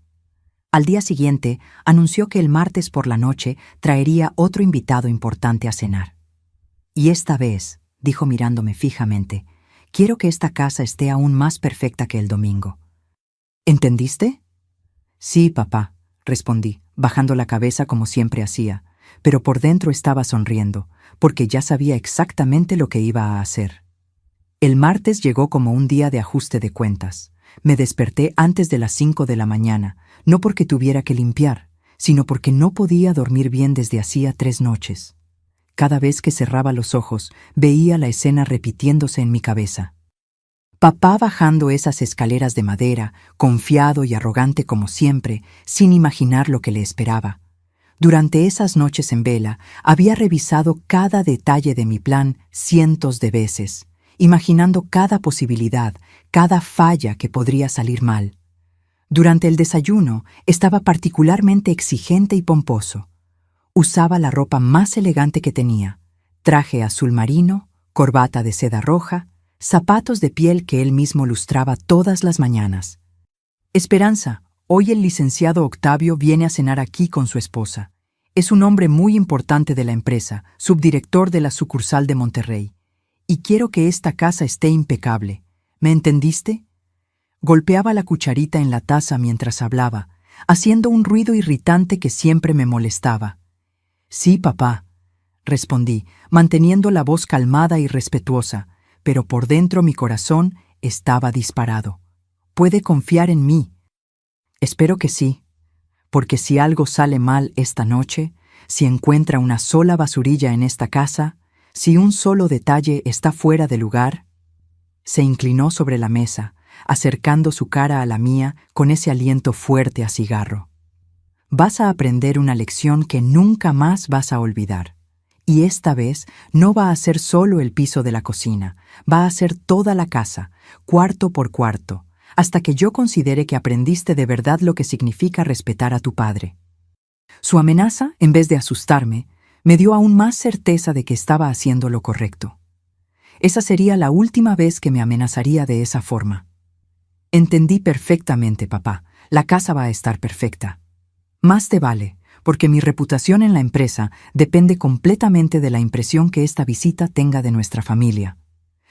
Al día siguiente, anunció que el martes por la noche traería otro invitado importante a cenar. Y esta vez, dijo mirándome fijamente, quiero que esta casa esté aún más perfecta que el domingo. ¿Entendiste? Sí, papá, respondí, bajando la cabeza como siempre hacía, pero por dentro estaba sonriendo, porque ya sabía exactamente lo que iba a hacer. El martes llegó como un día de ajuste de cuentas. Me desperté antes de las 5 de la mañana, no porque tuviera que limpiar, sino porque no podía dormir bien desde hacía 3 noches. Cada vez que cerraba los ojos, veía la escena repitiéndose en mi cabeza. Papá bajando esas escaleras de madera, confiado y arrogante como siempre, sin imaginar lo que le esperaba. Durante esas noches en vela, había revisado cada detalle de mi plan cientos de veces, imaginando cada posibilidad, cada falla que podría salir mal. Durante el desayuno, estaba particularmente exigente y pomposo. Usaba la ropa más elegante que tenía, traje azul marino, corbata de seda roja, zapatos de piel que él mismo lustraba todas las mañanas. Esperanza, hoy el licenciado Octavio viene a cenar aquí con su esposa. Es un hombre muy importante de la empresa, subdirector de la sucursal de Monterrey. Y quiero que esta casa esté impecable. ¿Me entendiste? Golpeaba la cucharita en la taza mientras hablaba, haciendo un ruido irritante que siempre me molestaba. Sí, papá, respondí, manteniendo la voz calmada y respetuosa, pero por dentro mi corazón estaba disparado. Puede confiar en mí. Espero que sí, porque si algo sale mal esta noche, si encuentra una sola basurilla en esta casa, si un solo detalle está fuera de lugar. Se inclinó sobre la mesa, acercando su cara a la mía con ese aliento fuerte a cigarro. Vas a aprender una lección que nunca más vas a olvidar. Y esta vez no va a ser solo el piso de la cocina, va a ser toda la casa, cuarto por cuarto, hasta que yo considere que aprendiste de verdad lo que significa respetar a tu padre. Su amenaza, en vez de asustarme, me dio aún más certeza de que estaba haciendo lo correcto. Esa sería la última vez que me amenazaría de esa forma. Entendí perfectamente, papá. La casa va a estar perfecta. Más te vale, porque mi reputación en la empresa depende completamente de la impresión que esta visita tenga de nuestra familia.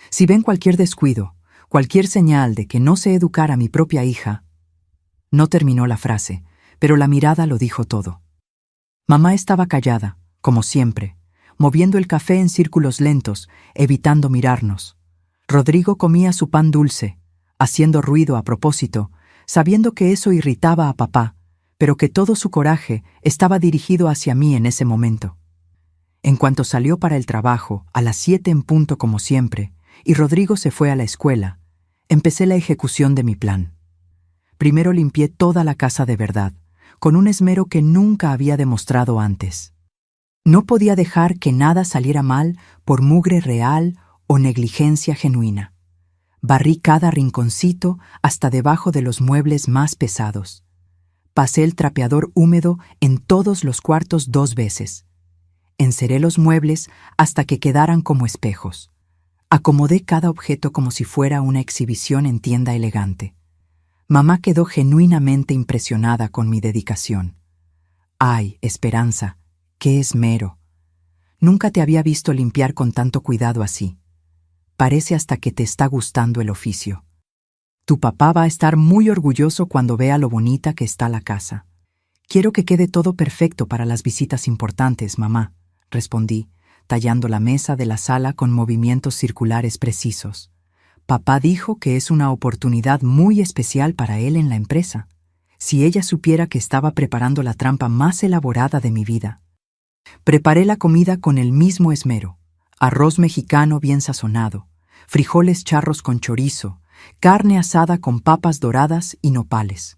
Si ven cualquier descuido, cualquier señal de que no sé educar a mi propia hija... No terminó la frase, pero la mirada lo dijo todo. Mamá estaba callada, como siempre, moviendo el café en círculos lentos, evitando mirarnos. Rodrigo comía su pan dulce, haciendo ruido a propósito, sabiendo que eso irritaba a papá, pero que todo su coraje estaba dirigido hacia mí en ese momento. En cuanto salió para el trabajo, a las 7 en punto como siempre, y Rodrigo se fue a la escuela, empecé la ejecución de mi plan. Primero limpié toda la casa de verdad, con un esmero que nunca había demostrado antes. No podía dejar que nada saliera mal por mugre real o negligencia genuina. Barrí cada rinconcito hasta debajo de los muebles más pesados. Pasé el trapeador húmedo en todos los cuartos 2 veces. Enceré los muebles hasta que quedaran como espejos. Acomodé cada objeto como si fuera una exhibición en tienda elegante. Mamá quedó genuinamente impresionada con mi dedicación. ¡Ay, Esperanza! ¡Qué esmero! Nunca te había visto limpiar con tanto cuidado así. Parece hasta que te está gustando el oficio. Tu papá va a estar muy orgulloso cuando vea lo bonita que está la casa. Quiero que quede todo perfecto para las visitas importantes, mamá, respondí, tallando la mesa de la sala con movimientos circulares precisos. Papá dijo que es una oportunidad muy especial para él en la empresa. Si ella supiera que estaba preparando la trampa más elaborada de mi vida. Preparé la comida con el mismo esmero. Arroz mexicano bien sazonado, frijoles charros con chorizo, carne asada con papas doradas y nopales.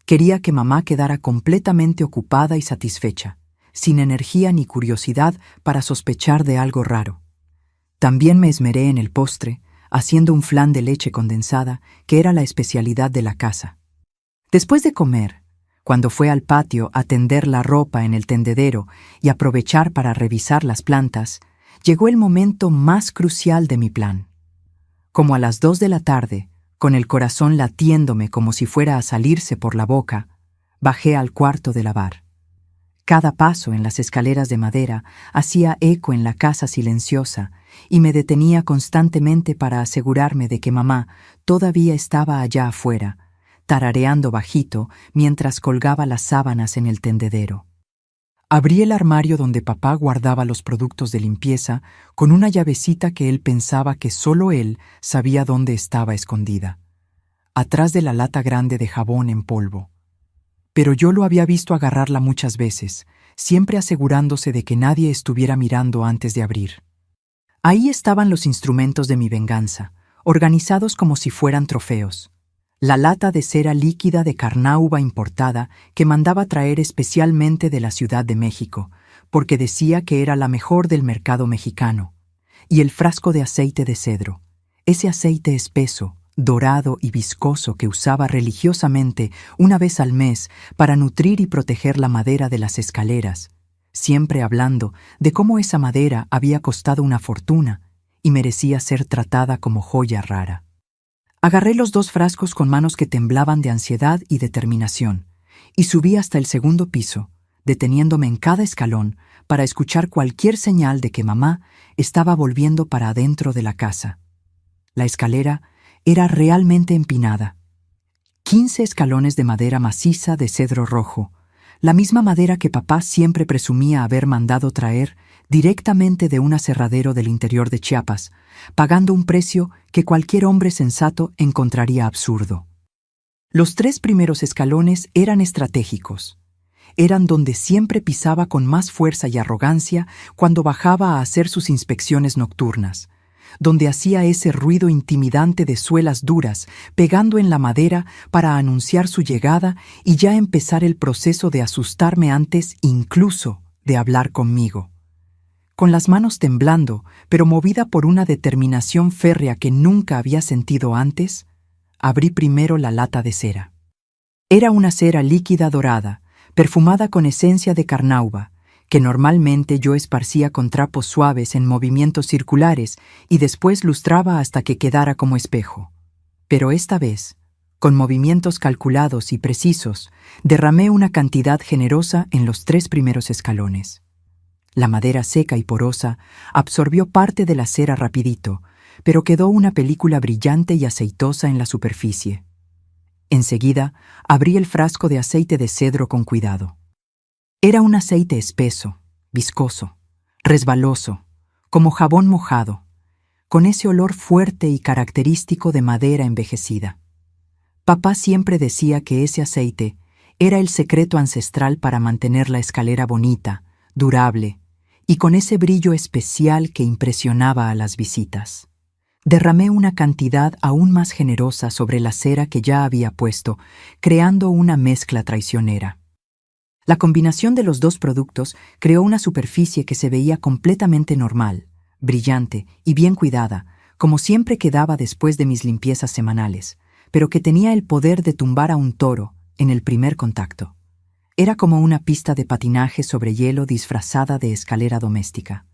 Quería que mamá quedara completamente ocupada y satisfecha, sin energía ni curiosidad para sospechar de algo raro. También me esmeré en el postre, haciendo un flan de leche condensada, que era la especialidad de la casa. Después de comer, cuando fue al patio a tender la ropa en el tendedero y aprovechar para revisar las plantas, llegó el momento más crucial de mi plan. Como a las 2 de la tarde, con el corazón latiéndome como si fuera a salirse por la boca, bajé al cuarto de lavar. Cada paso en las escaleras de madera hacía eco en la casa silenciosa y me detenía constantemente para asegurarme de que mamá todavía estaba allá afuera, tarareando bajito mientras colgaba las sábanas en el tendedero. Abrí el armario donde papá guardaba los productos de limpieza con una llavecita que él pensaba que solo él sabía dónde estaba escondida, atrás de la lata grande de jabón en polvo. Pero yo lo había visto agarrarla muchas veces, siempre asegurándose de que nadie estuviera mirando antes de abrir. Ahí estaban los instrumentos de mi venganza, organizados como si fueran trofeos. La lata de cera líquida de carnauba importada que mandaba traer especialmente de la Ciudad de México, porque decía que era la mejor del mercado mexicano, y el frasco de aceite de cedro, ese aceite espeso, dorado y viscoso que usaba religiosamente una vez al mes para nutrir y proteger la madera de las escaleras, siempre hablando de cómo esa madera había costado una fortuna y merecía ser tratada como joya rara. Agarré los 2 frascos con manos que temblaban de ansiedad y determinación, y subí hasta el segundo piso, deteniéndome en cada escalón para escuchar cualquier señal de que mamá estaba volviendo para adentro de la casa. La escalera era realmente empinada. 15 escalones de madera maciza de cedro rojo, la misma madera que papá siempre presumía haber mandado traer directamente de un aserradero del interior de Chiapas, pagando un precio que cualquier hombre sensato encontraría absurdo. Los 3 primeros escalones eran estratégicos. Eran donde siempre pisaba con más fuerza y arrogancia cuando bajaba a hacer sus inspecciones nocturnas, donde hacía ese ruido intimidante de suelas duras pegando en la madera para anunciar su llegada y ya empezar el proceso de asustarme antes incluso de hablar conmigo. Con las manos temblando, pero movida por una determinación férrea que nunca había sentido antes, abrí primero la lata de cera. Era una cera líquida dorada, perfumada con esencia de carnauba, que normalmente yo esparcía con trapos suaves en movimientos circulares y después lustraba hasta que quedara como espejo. Pero esta vez, con movimientos calculados y precisos, derramé una cantidad generosa en los 3 primeros escalones. La madera seca y porosa absorbió parte de la cera rapidito, pero quedó una película brillante y aceitosa en la superficie. Enseguida, abrí el frasco de aceite de cedro con cuidado. Era un aceite espeso, viscoso, resbaloso, como jabón mojado, con ese olor fuerte y característico de madera envejecida. Papá siempre decía que ese aceite era el secreto ancestral para mantener la escalera bonita, durable, y con ese brillo especial que impresionaba a las visitas. Derramé una cantidad aún más generosa sobre la cera que ya había puesto, creando una mezcla traicionera. La combinación de los 2 productos creó una superficie que se veía completamente normal, brillante y bien cuidada, como siempre quedaba después de mis limpiezas semanales, pero que tenía el poder de tumbar a un toro en el primer contacto. Era como una pista de patinaje sobre hielo disfrazada de escalera doméstica.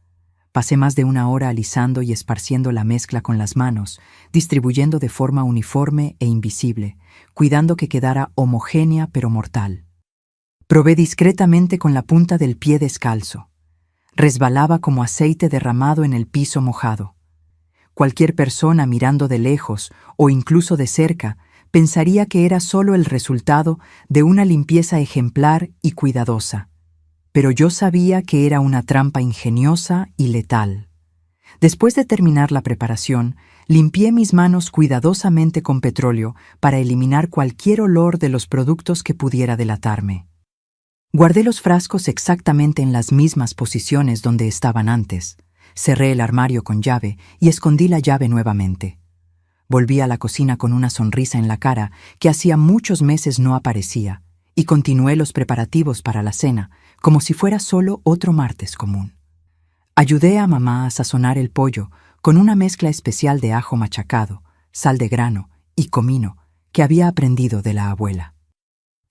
Pasé más de 1 hora alisando y esparciendo la mezcla con las manos, distribuyendo de forma uniforme e invisible, cuidando que quedara homogénea pero mortal. Probé discretamente con la punta del pie descalzo. Resbalaba como aceite derramado en el piso mojado. Cualquier persona mirando de lejos o incluso de cerca pensaría que era solo el resultado de una limpieza ejemplar y cuidadosa. Pero yo sabía que era una trampa ingeniosa y letal. Después de terminar la preparación, limpié mis manos cuidadosamente con petróleo para eliminar cualquier olor de los productos que pudiera delatarme. Guardé los frascos exactamente en las mismas posiciones donde estaban antes, Cerré el armario con llave y escondí la llave nuevamente. Volví a la cocina con una sonrisa en la cara que hacía muchos meses no aparecía, y continué los preparativos para la cena, como si fuera solo otro martes común. Ayudé a mamá a sazonar el pollo con una mezcla especial de ajo machacado, sal de grano y comino que había aprendido de la abuela.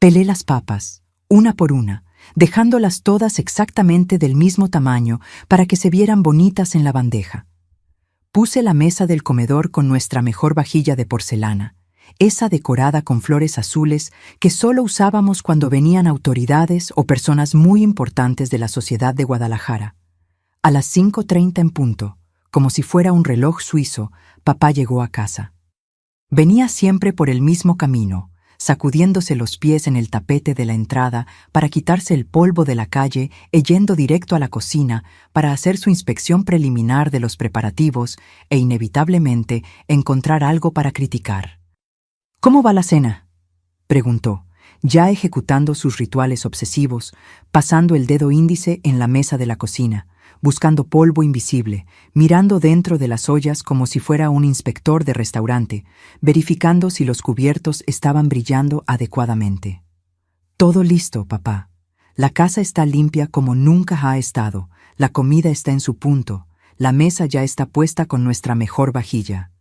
Pelé las papas, una por una, dejándolas todas exactamente del mismo tamaño para que se vieran bonitas en la bandeja. Puse la mesa del comedor con nuestra mejor vajilla de porcelana, esa decorada con flores azules que solo usábamos cuando venían autoridades o personas muy importantes de la sociedad de Guadalajara. A las 5:30 en punto, como si fuera un reloj suizo, papá llegó a casa. Venía siempre por el mismo camino, sacudiéndose los pies en el tapete de la entrada para quitarse el polvo de la calle e yendo directo a la cocina para hacer su inspección preliminar de los preparativos e inevitablemente encontrar algo para criticar. «¿Cómo va la cena?», preguntó, ya ejecutando sus rituales obsesivos, pasando el dedo índice en la mesa de la cocina, buscando polvo invisible, mirando dentro de las ollas como si fuera un inspector de restaurante, verificando si los cubiertos estaban brillando adecuadamente. «Todo listo, papá. La casa está limpia como nunca ha estado, la comida está en su punto, la mesa ya está puesta con nuestra mejor vajilla».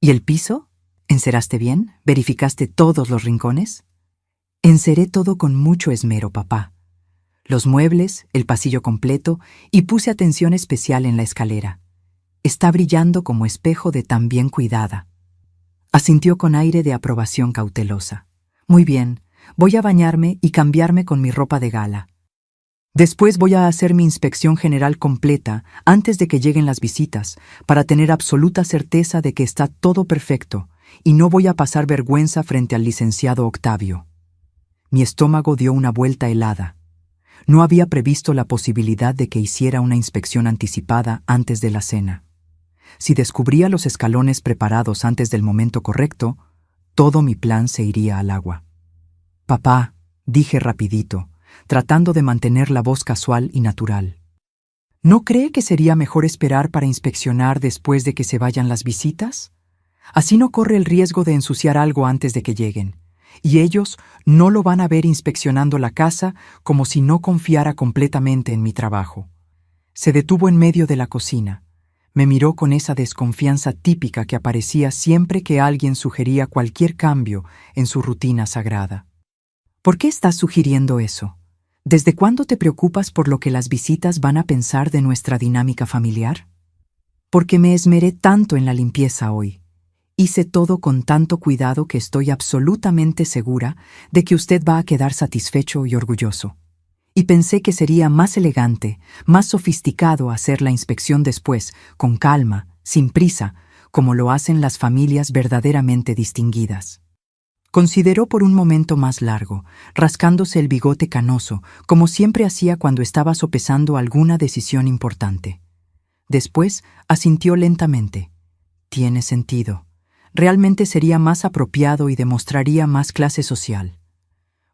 «¿Y el piso? ¿Enceraste bien? ¿Verificaste todos los rincones?» «Enceré todo con mucho esmero, papá. Los muebles, el pasillo completo, y puse atención especial en la escalera. Está brillando como espejo de tan bien cuidada». Asintió con aire de aprobación cautelosa. «Muy bien, voy a bañarme y cambiarme con mi ropa de gala. Después voy a hacer mi inspección general completa antes de que lleguen las visitas, para tener absoluta certeza de que está todo perfecto, y no voy a pasar vergüenza frente al licenciado Octavio». Mi estómago dio una vuelta helada. No había previsto la posibilidad de que hiciera una inspección anticipada antes de la cena. Si descubría los escalones preparados antes del momento correcto, todo mi plan se iría al agua. «Papá», dije rapidito, tratando de mantener la voz casual y natural, ¿no cree que sería mejor esperar para inspeccionar después de que se vayan las visitas? Así no corre el riesgo de ensuciar algo antes de que lleguen, y ellos no lo van a ver inspeccionando la casa como si no confiara completamente en mi trabajo». Se detuvo en medio de la cocina. Me miró con esa desconfianza típica que aparecía siempre que alguien sugería cualquier cambio en su rutina sagrada. «¿Por qué estás sugiriendo eso? ¿Desde cuándo te preocupas por lo que las visitas van a pensar de nuestra dinámica familiar?» «Porque me esmeré tanto en la limpieza hoy. Hice todo con tanto cuidado que estoy absolutamente segura de que usted va a quedar satisfecho y orgulloso. Y pensé que sería más elegante, más sofisticado hacer la inspección después, con calma, sin prisa, como lo hacen las familias verdaderamente distinguidas». Consideró por un momento más largo, rascándose el bigote canoso, como siempre hacía cuando estaba sopesando alguna decisión importante. Después asintió lentamente. «Tiene sentido. Realmente sería más apropiado y demostraría más clase social.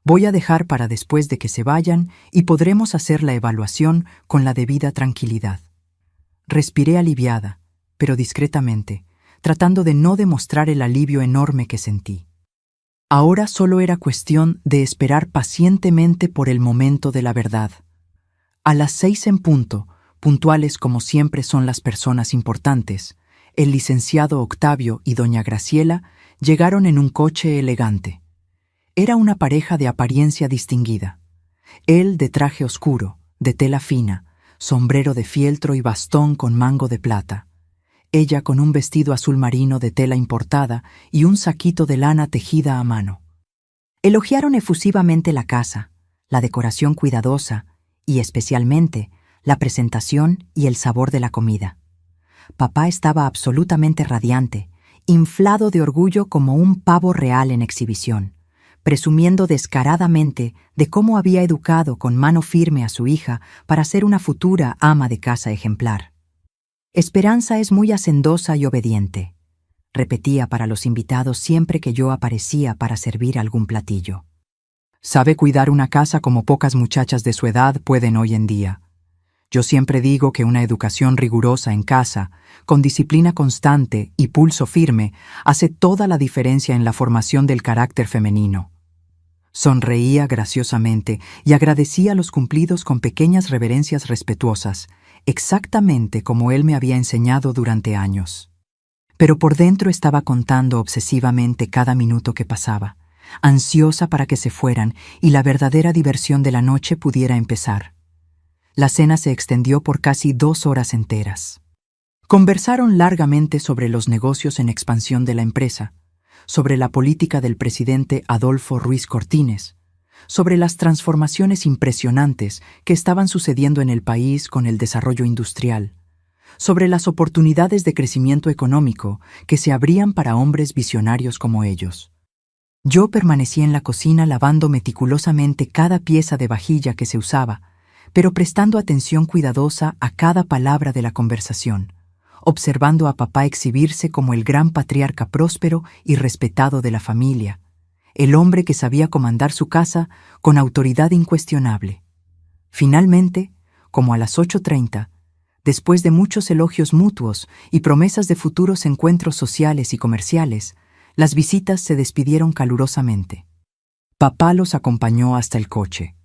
Voy a dejar para después de que se vayan y podremos hacer la evaluación con la debida tranquilidad». Respiré aliviada, pero discretamente, tratando de no demostrar el alivio enorme que sentí. Ahora solo era cuestión de esperar pacientemente por el momento de la verdad. A las 6 en punto, puntuales como siempre son las personas importantes, el licenciado Octavio y doña Graciela llegaron en un coche elegante. Era una pareja de apariencia distinguida. Él de traje oscuro, de tela fina, sombrero de fieltro y bastón con mango de plata. Ella con un vestido azul marino de tela importada y un saquito de lana tejida a mano. Elogiaron efusivamente la casa, la decoración cuidadosa y, especialmente, la presentación y el sabor de la comida. Papá estaba absolutamente radiante, inflado de orgullo como un pavo real en exhibición, presumiendo descaradamente de cómo había educado con mano firme a su hija para ser una futura ama de casa ejemplar. «Esperanza es muy hacendosa y obediente», repetía para los invitados siempre que yo aparecía para servir algún platillo. «Sabe cuidar una casa como pocas muchachas de su edad pueden hoy en día. Yo siempre digo que una educación rigurosa en casa, con disciplina constante y pulso firme, hace toda la diferencia en la formación del carácter femenino. Sonreía graciosamente y agradecía los cumplidos con pequeñas reverencias respetuosas, exactamente como él me había enseñado durante años. Pero por dentro estaba contando obsesivamente cada minuto que pasaba, ansiosa para que se fueran y la verdadera diversión de la noche pudiera empezar. La cena se extendió por casi 2 horas enteras. Conversaron largamente sobre los negocios en expansión de la empresa, sobre la política del presidente Adolfo Ruiz Cortines, sobre las transformaciones impresionantes que estaban sucediendo en el país con el desarrollo industrial, sobre las oportunidades de crecimiento económico que se abrían para hombres visionarios como ellos. Yo permanecí en la cocina lavando meticulosamente cada pieza de vajilla que se usaba, pero prestando atención cuidadosa a cada palabra de la conversación, observando a papá exhibirse como el gran patriarca próspero y respetado de la familia, el hombre que sabía comandar su casa con autoridad incuestionable. Finalmente, como a las 8:30, después de muchos elogios mutuos y promesas de futuros encuentros sociales y comerciales, las visitas se despidieron calurosamente. Papá los acompañó hasta el coche,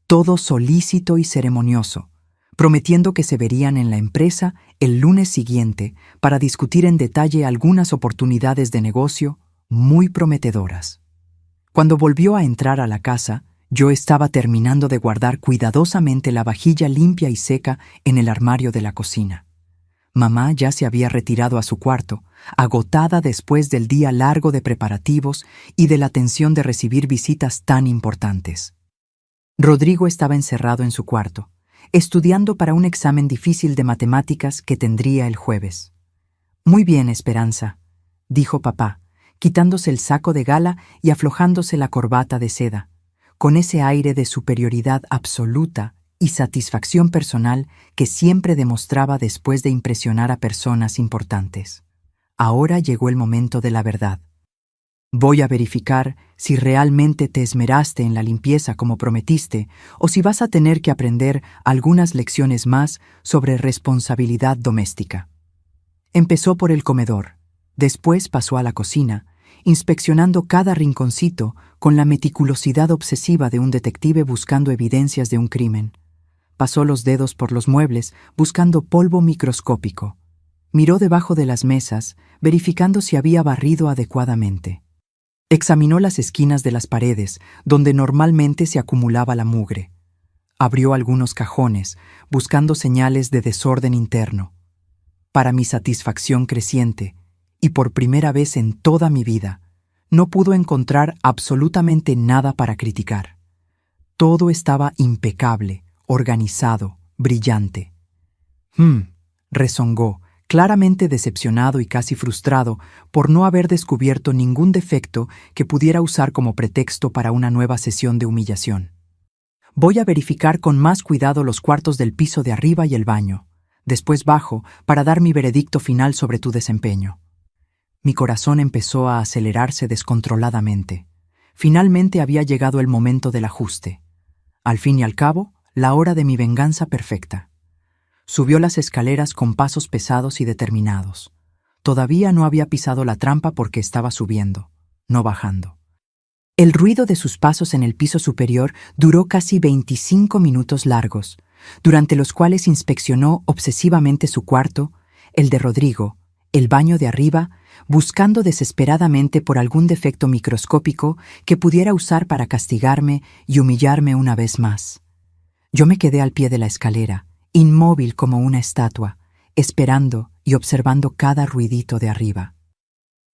todo solícito y ceremonioso, prometiendo que se verían en la empresa el lunes siguiente para discutir en detalle algunas oportunidades de negocio muy prometedoras. Cuando volvió a entrar a la casa, yo estaba terminando de guardar cuidadosamente la vajilla limpia y seca en el armario de la cocina. Mamá ya se había retirado a su cuarto, agotada después del día largo de preparativos y de la tensión de recibir visitas tan importantes. Rodrigo estaba encerrado en su cuarto, estudiando para un examen difícil de matemáticas que tendría el jueves. «Muy bien, Esperanza», dijo papá, quitándose el saco de gala y aflojándose la corbata de seda, con ese aire de superioridad absoluta y satisfacción personal que siempre demostraba después de impresionar a personas importantes. Ahora llegó el momento de la verdad. Voy a verificar si realmente te esmeraste en la limpieza como prometiste o si vas a tener que aprender algunas lecciones más sobre responsabilidad doméstica. Empezó por el comedor, después pasó a la cocina, inspeccionando cada rinconcito con la meticulosidad obsesiva de un detective buscando evidencias de un crimen. Pasó los dedos por los muebles buscando polvo microscópico. Miró debajo de las mesas, verificando si había barrido adecuadamente. Examinó las esquinas de las paredes, donde normalmente se acumulaba la mugre. Abrió algunos cajones, buscando señales de desorden interno. Para mi satisfacción creciente, y por primera vez en toda mi vida, no pudo encontrar absolutamente nada para criticar. Todo estaba impecable, organizado, brillante. Rezongó, claramente decepcionado y casi frustrado por no haber descubierto ningún defecto que pudiera usar como pretexto para una nueva sesión de humillación. Voy a verificar con más cuidado los cuartos del piso de arriba y el baño. Después bajo para dar mi veredicto final sobre tu desempeño. Mi corazón empezó a acelerarse descontroladamente. Finalmente había llegado el momento del ajuste. Al fin y al cabo, la hora de mi venganza perfecta. Subió las escaleras con pasos pesados y determinados. Todavía no había pisado la trampa porque estaba subiendo, no bajando. El ruido de sus pasos en el piso superior duró casi 25 minutos largos, durante los cuales inspeccionó obsesivamente su cuarto, el de Rodrigo, el baño de arriba, buscando desesperadamente por algún defecto microscópico que pudiera usar para castigarme y humillarme una vez más. Yo me quedé al pie de la escalera, inmóvil como una estatua, esperando y observando cada ruidito de arriba.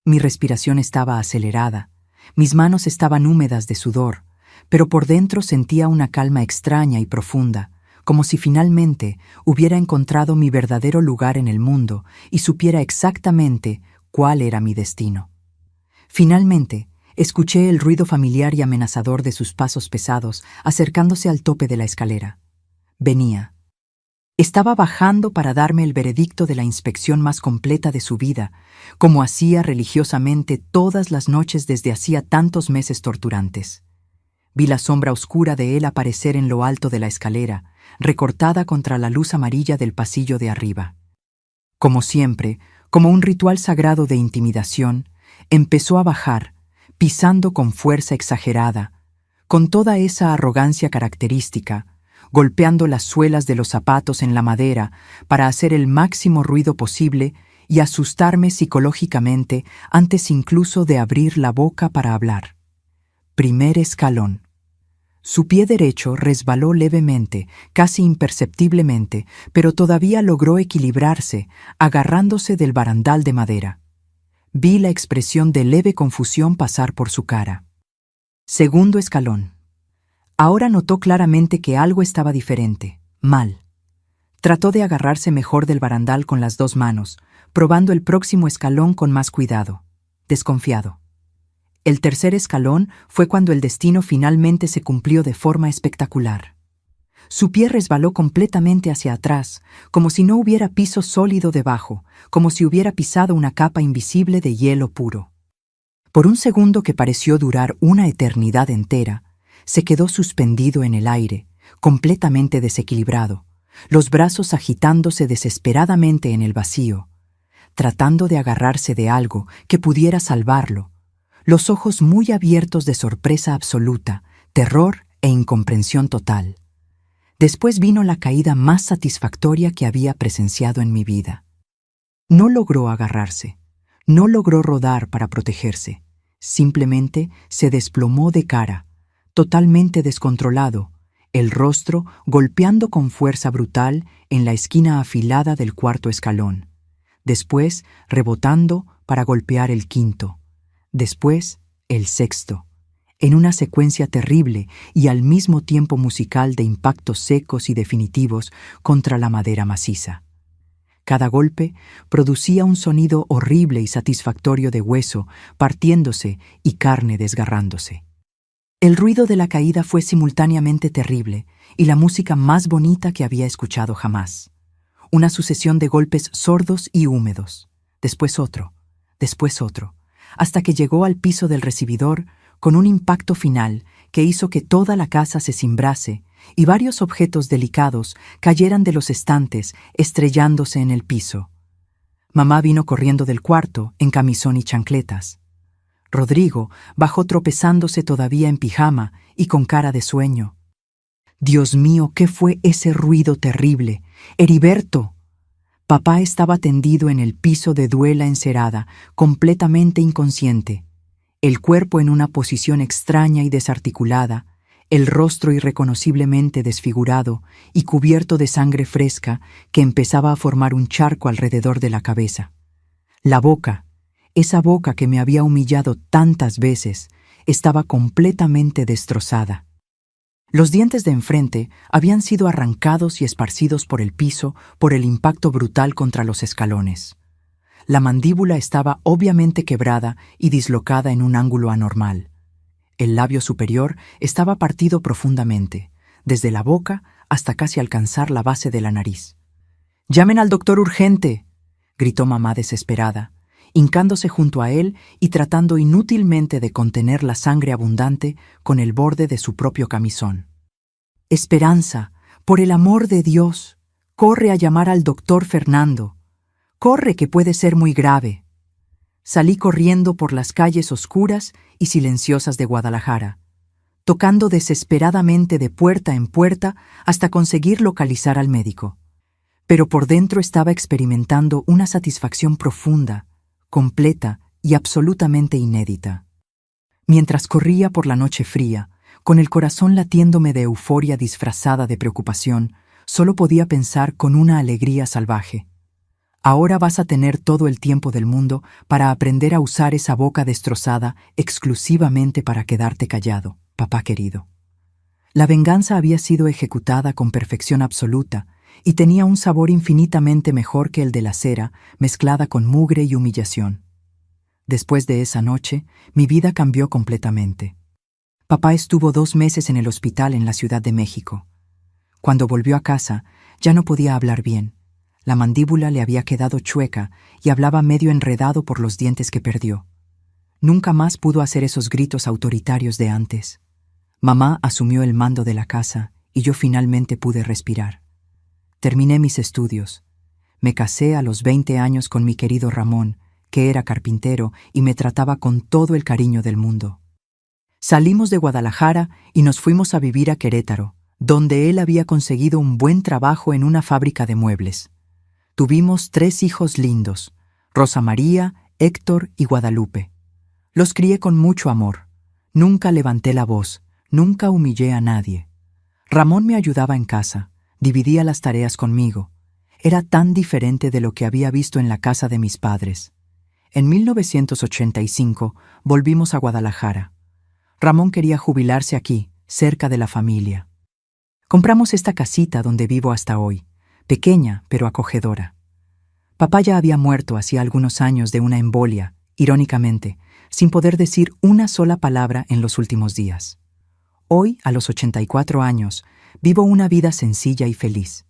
Mi respiración estaba acelerada, mis manos estaban húmedas de sudor, pero por dentro sentía una calma extraña y profunda, como si finalmente hubiera encontrado mi verdadero lugar en el mundo y supiera exactamente cuál era mi destino. Finalmente, escuché el ruido familiar y amenazador de sus pasos pesados acercándose al tope de la escalera. Venía. Estaba bajando para darme el veredicto de la inspección más completa de su vida, como hacía religiosamente todas las noches desde hacía tantos meses torturantes. Vi la sombra oscura de él aparecer en lo alto de la escalera, recortada contra la luz amarilla del pasillo de arriba. Como siempre, como un ritual sagrado de intimidación, empezó a bajar, pisando con fuerza exagerada, con toda esa arrogancia característica, golpeando las suelas de los zapatos en la madera para hacer el máximo ruido posible y asustarme psicológicamente antes incluso de abrir la boca para hablar. Primer escalón. Su pie derecho resbaló levemente, casi imperceptiblemente, pero todavía logró equilibrarse, agarrándose del barandal de madera. Vi la expresión de leve confusión pasar por su cara. Segundo escalón. Ahora notó claramente que algo estaba diferente, mal. Trató de agarrarse mejor del barandal con las dos manos, probando el próximo escalón con más cuidado, desconfiado. El tercer escalón fue cuando el destino finalmente se cumplió de forma espectacular. Su pie resbaló completamente hacia atrás, como si no hubiera piso sólido debajo, como si hubiera pisado una capa invisible de hielo puro. Por un segundo que pareció durar una eternidad entera, se quedó suspendido en el aire, completamente desequilibrado, los brazos agitándose desesperadamente en el vacío, tratando de agarrarse de algo que pudiera salvarlo, los ojos muy abiertos de sorpresa absoluta, terror e incomprensión total. Después vino la caída más satisfactoria que había presenciado en mi vida. No logró agarrarse, no logró rodar para protegerse, simplemente se desplomó de cara, totalmente descontrolado, el rostro golpeando con fuerza brutal en la esquina afilada del cuarto escalón, después rebotando para golpear el quinto, después el sexto, en una secuencia terrible y al mismo tiempo musical de impactos secos y definitivos contra la madera maciza. Cada golpe producía un sonido horrible y satisfactorio de hueso partiéndose y carne desgarrándose. El ruido de la caída fue simultáneamente terrible y la música más bonita que había escuchado jamás. Una sucesión de golpes sordos y húmedos, después otro, hasta que llegó al piso del recibidor con un impacto final que hizo que toda la casa se cimbrase y varios objetos delicados cayeran de los estantes estrellándose en el piso. Mamá vino corriendo del cuarto en camisón y chancletas. Rodrigo bajó tropezándose todavía en pijama y con cara de sueño. Dios mío, ¿qué fue ese ruido terrible? ¡Heriberto! Papá estaba tendido en el piso de duela encerada, completamente inconsciente, el cuerpo en una posición extraña y desarticulada, el rostro irreconociblemente desfigurado y cubierto de sangre fresca que empezaba a formar un charco alrededor de la cabeza. La boca, esa boca que me había humillado tantas veces, estaba completamente destrozada. Los dientes de enfrente habían sido arrancados y esparcidos por el piso por el impacto brutal contra los escalones. La mandíbula estaba obviamente quebrada y dislocada en un ángulo anormal. El labio superior estaba partido profundamente, desde la boca hasta casi alcanzar la base de la nariz. «¡Llamen al doctor urgente!», gritó mamá desesperada, hincándose junto a él y tratando inútilmente de contener la sangre abundante con el borde de su propio camisón. «Esperanza, por el amor de Dios, corre a llamar al doctor Fernando. Corre, que puede ser muy grave». Salí corriendo por las calles oscuras y silenciosas de Guadalajara, tocando desesperadamente de puerta en puerta hasta conseguir localizar al médico. Pero por dentro estaba experimentando una satisfacción profunda, completa y absolutamente inédita. Mientras corría por la noche fría, con el corazón latiéndome de euforia disfrazada de preocupación, solo podía pensar con una alegría salvaje. Ahora vas a tener todo el tiempo del mundo para aprender a usar esa boca destrozada exclusivamente para quedarte callado, papá querido. La venganza había sido ejecutada con perfección absoluta y tenía un sabor infinitamente mejor que el de la cera mezclada con mugre y humillación. Después de esa noche, mi vida cambió completamente. Papá estuvo 2 meses en el hospital en la Ciudad de México. Cuando volvió a casa, ya no podía hablar bien. La mandíbula le había quedado chueca y hablaba medio enredado por los dientes que perdió. Nunca más pudo hacer esos gritos autoritarios de antes. Mamá asumió el mando de la casa y yo finalmente pude respirar. Terminé mis estudios. Me casé a los 20 años con mi querido Ramón, que era carpintero y me trataba con todo el cariño del mundo. Salimos de Guadalajara y nos fuimos a vivir a Querétaro, donde él había conseguido un buen trabajo en una fábrica de muebles. Tuvimos 3 hijos lindos, Rosa María, Héctor y Guadalupe. Los crié con mucho amor. Nunca levanté la voz, nunca humillé a nadie. Ramón me ayudaba en casa, dividía las tareas conmigo. Era tan diferente de lo que había visto en la casa de mis padres. En 1985 volvimos a Guadalajara. Ramón quería jubilarse aquí, cerca de la familia. Compramos esta casita donde vivo hasta hoy, pequeña pero acogedora. Papá ya había muerto hacía algunos años de una embolia, irónicamente, sin poder decir una sola palabra en los últimos días. Hoy, a los 84 años, vivo una vida sencilla y feliz.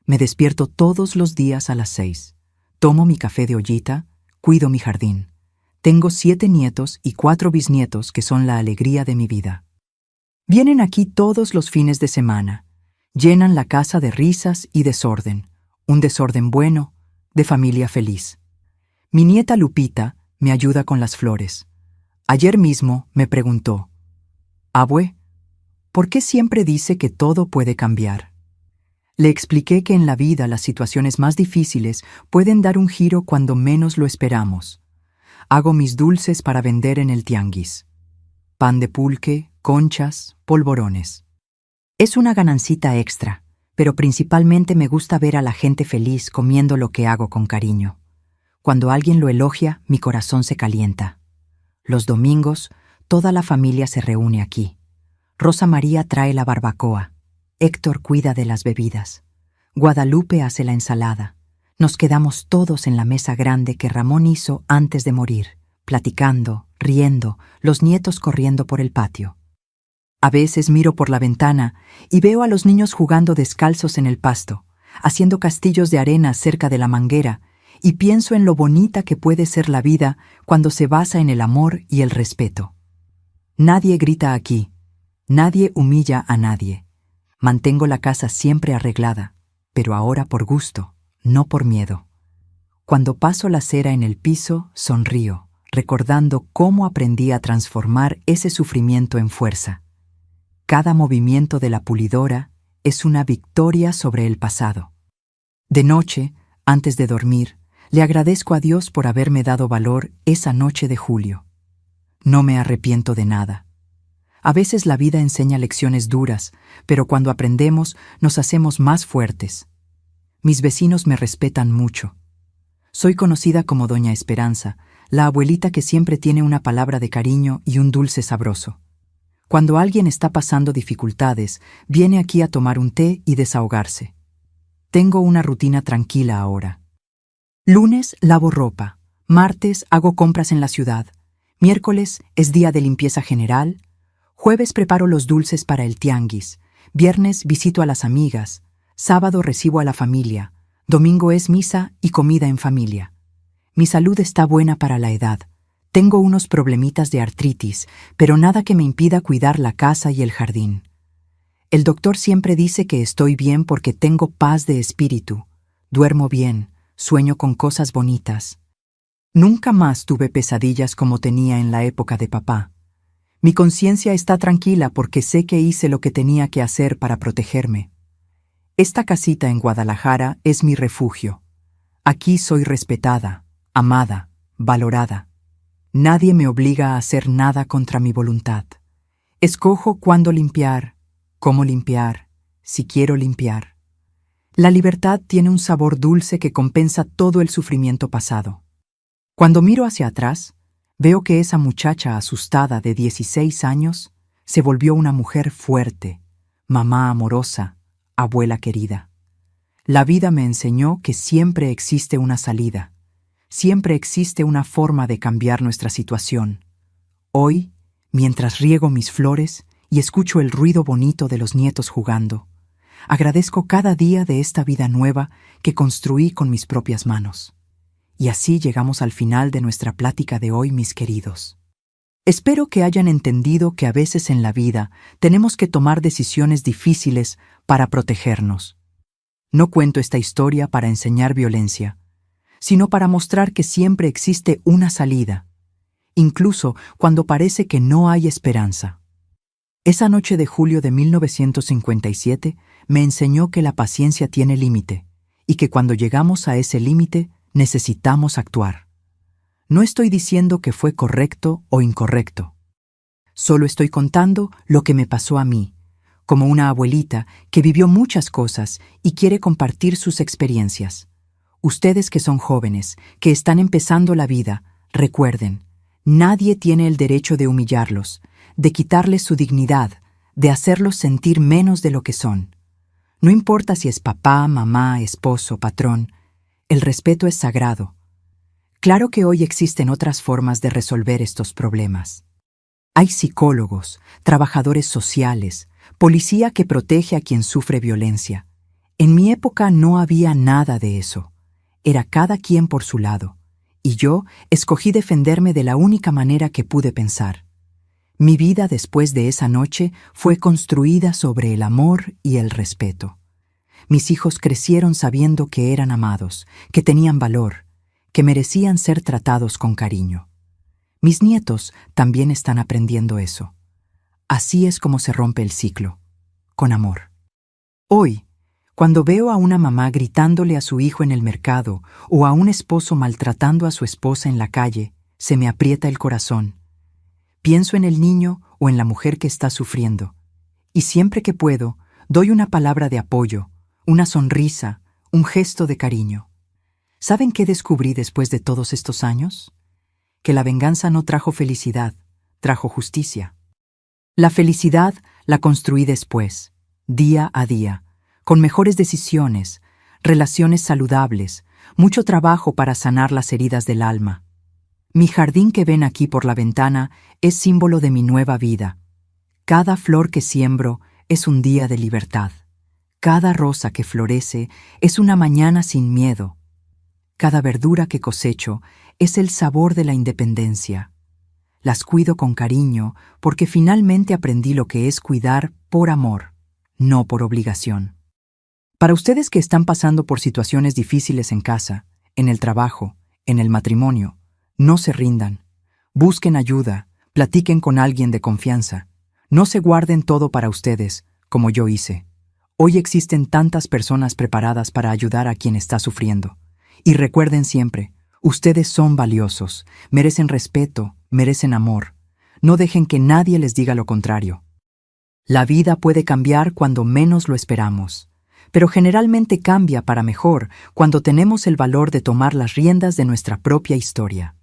Me despierto todos los días a las 6. Tomo mi café de ollita, cuido mi jardín. Tengo 7 nietos y 4 bisnietos que son la alegría de mi vida. Vienen aquí todos los fines de semana. Llenan la casa de risas y desorden. Un desorden bueno, de familia feliz. Mi nieta Lupita me ayuda con las flores. Ayer mismo me preguntó: «Abue, ¿por qué siempre dice que todo puede cambiar?». Le expliqué que en la vida las situaciones más difíciles pueden dar un giro cuando menos lo esperamos. Hago mis dulces para vender en el tianguis. Pan de pulque, conchas, polvorones. Es una ganancita extra, pero principalmente me gusta ver a la gente feliz comiendo lo que hago con cariño. Cuando alguien lo elogia, mi corazón se calienta. Los domingos, toda la familia se reúne aquí. Rosa María trae la barbacoa. Héctor cuida de las bebidas. Guadalupe hace la ensalada. Nos quedamos todos en la mesa grande que Ramón hizo antes de morir, platicando, riendo, los nietos corriendo por el patio. A veces miro por la ventana y veo a los niños jugando descalzos en el pasto, haciendo castillos de arena cerca de la manguera, y pienso en lo bonita que puede ser la vida cuando se basa en el amor y el respeto. Nadie grita aquí, nadie humilla a nadie. Mantengo la casa siempre arreglada, pero ahora por gusto, no por miedo. Cuando paso la cera en el piso, sonrío, recordando cómo aprendí a transformar ese sufrimiento en fuerza. Cada movimiento de la pulidora es una victoria sobre el pasado. De noche, antes de dormir, le agradezco a Dios por haberme dado valor esa noche de julio. No me arrepiento de nada. A veces la vida enseña lecciones duras, pero cuando aprendemos nos hacemos más fuertes. Mis vecinos me respetan mucho. Soy conocida como Doña Esperanza, la abuelita que siempre tiene una palabra de cariño y un dulce sabroso. Cuando alguien está pasando dificultades, viene aquí a tomar un té y desahogarse. Tengo una rutina tranquila ahora. Lunes lavo ropa, martes hago compras en la ciudad, miércoles es día de limpieza general, jueves preparo los dulces para el tianguis, viernes visito a las amigas, sábado recibo a la familia, domingo es misa y comida en familia. Mi salud está buena para la edad. Tengo unos problemitas de artritis, pero nada que me impida cuidar la casa y el jardín. El doctor siempre dice que estoy bien porque tengo paz de espíritu, duermo bien, sueño con cosas bonitas. Nunca más tuve pesadillas como tenía en la época de papá. Mi conciencia está tranquila porque sé que hice lo que tenía que hacer para protegerme. Esta casita en Guadalajara es mi refugio. Aquí soy respetada, amada, valorada. Nadie me obliga a hacer nada contra mi voluntad. Escojo cuándo limpiar, cómo limpiar, si quiero limpiar. La libertad tiene un sabor dulce que compensa todo el sufrimiento pasado. Cuando miro hacia atrás, veo que esa muchacha asustada de 16 años se volvió una mujer fuerte, mamá amorosa, abuela querida. La vida me enseñó que siempre existe una salida, siempre existe una forma de cambiar nuestra situación. Hoy, mientras riego mis flores y escucho el ruido bonito de los nietos jugando, agradezco cada día de esta vida nueva que construí con mis propias manos. Y así llegamos al final de nuestra plática de hoy, mis queridos. Espero que hayan entendido que a veces en la vida tenemos que tomar decisiones difíciles para protegernos. No cuento esta historia para enseñar violencia, sino para mostrar que siempre existe una salida, incluso cuando parece que no hay esperanza. Esa noche de julio de 1957 me enseñó que la paciencia tiene límite y que cuando llegamos a ese límite necesitamos actuar. No estoy diciendo que fue correcto o incorrecto. Solo estoy contando lo que me pasó a mí, como una abuelita que vivió muchas cosas y quiere compartir sus experiencias. Ustedes que son jóvenes, que están empezando la vida, recuerden, nadie tiene el derecho de humillarlos, de quitarles su dignidad, de hacerlos sentir menos de lo que son. No importa si es papá, mamá, esposo, patrón, el respeto es sagrado. Claro que hoy existen otras formas de resolver estos problemas. Hay psicólogos, trabajadores sociales, policía que protege a quien sufre violencia. En mi época no había nada de eso. Era cada quien por su lado, y yo escogí defenderme de la única manera que pude pensar. Mi vida después de esa noche fue construida sobre el amor y el respeto. Mis hijos crecieron sabiendo que eran amados, que tenían valor, que merecían ser tratados con cariño. Mis nietos también están aprendiendo eso. Así es como se rompe el ciclo, con amor. Hoy, cuando veo a una mamá gritándole a su hijo en el mercado o a un esposo maltratando a su esposa en la calle, se me aprieta el corazón. Pienso en el niño o en la mujer que está sufriendo, y siempre que puedo, doy una palabra de apoyo, una sonrisa, un gesto de cariño. ¿Saben qué descubrí después de todos estos años? Que la venganza no trajo felicidad, trajo justicia. La felicidad la construí después, día a día, con mejores decisiones, relaciones saludables, mucho trabajo para sanar las heridas del alma. Mi jardín que ven aquí por la ventana es símbolo de mi nueva vida. Cada flor que siembro es un día de libertad. Cada rosa que florece es una mañana sin miedo. Cada verdura que cosecho es el sabor de la independencia. Las cuido con cariño porque finalmente aprendí lo que es cuidar por amor, no por obligación. Para ustedes que están pasando por situaciones difíciles en casa, en el trabajo, en el matrimonio, no se rindan. Busquen ayuda, platiquen con alguien de confianza. No se guarden todo para ustedes, como yo hice. Hoy existen tantas personas preparadas para ayudar a quien está sufriendo. Y recuerden siempre, ustedes son valiosos, merecen respeto, merecen amor. No dejen que nadie les diga lo contrario. La vida puede cambiar cuando menos lo esperamos, pero generalmente cambia para mejor cuando tenemos el valor de tomar las riendas de nuestra propia historia.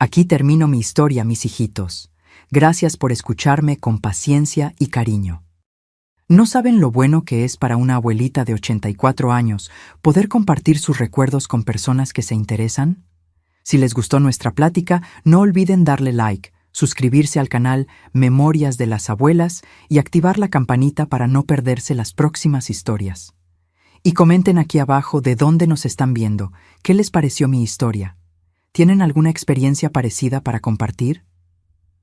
Aquí termino mi historia, mis hijitos. Gracias por escucharme con paciencia y cariño. ¿No saben lo bueno que es para una abuelita de 84 años poder compartir sus recuerdos con personas que se interesan? Si les gustó nuestra plática, no olviden darle like, suscribirse al canal Memorias de las Abuelas y activar la campanita para no perderse las próximas historias. Y comenten aquí abajo de dónde nos están viendo, qué les pareció mi historia. ¿Tienen alguna experiencia parecida para compartir?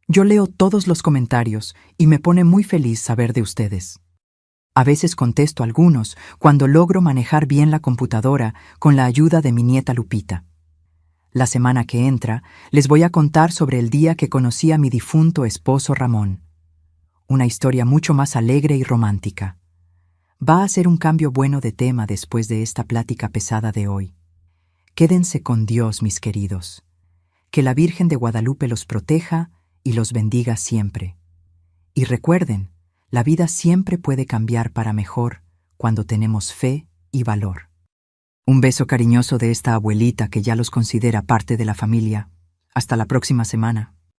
Yo leo todos los comentarios y me pone muy feliz saber de ustedes. A veces contesto algunos cuando logro manejar bien la computadora con la ayuda de mi nieta Lupita. La semana que entra les voy a contar sobre el día que conocí a mi difunto esposo Ramón. Una historia mucho más alegre y romántica. Va a ser un cambio bueno de tema después de esta plática pesada de hoy. Quédense con Dios, mis queridos. Que la Virgen de Guadalupe los proteja y los bendiga siempre. Y recuerden, la vida siempre puede cambiar para mejor cuando tenemos fe y valor. Un beso cariñoso de esta abuelita que ya los considera parte de la familia. Hasta la próxima semana.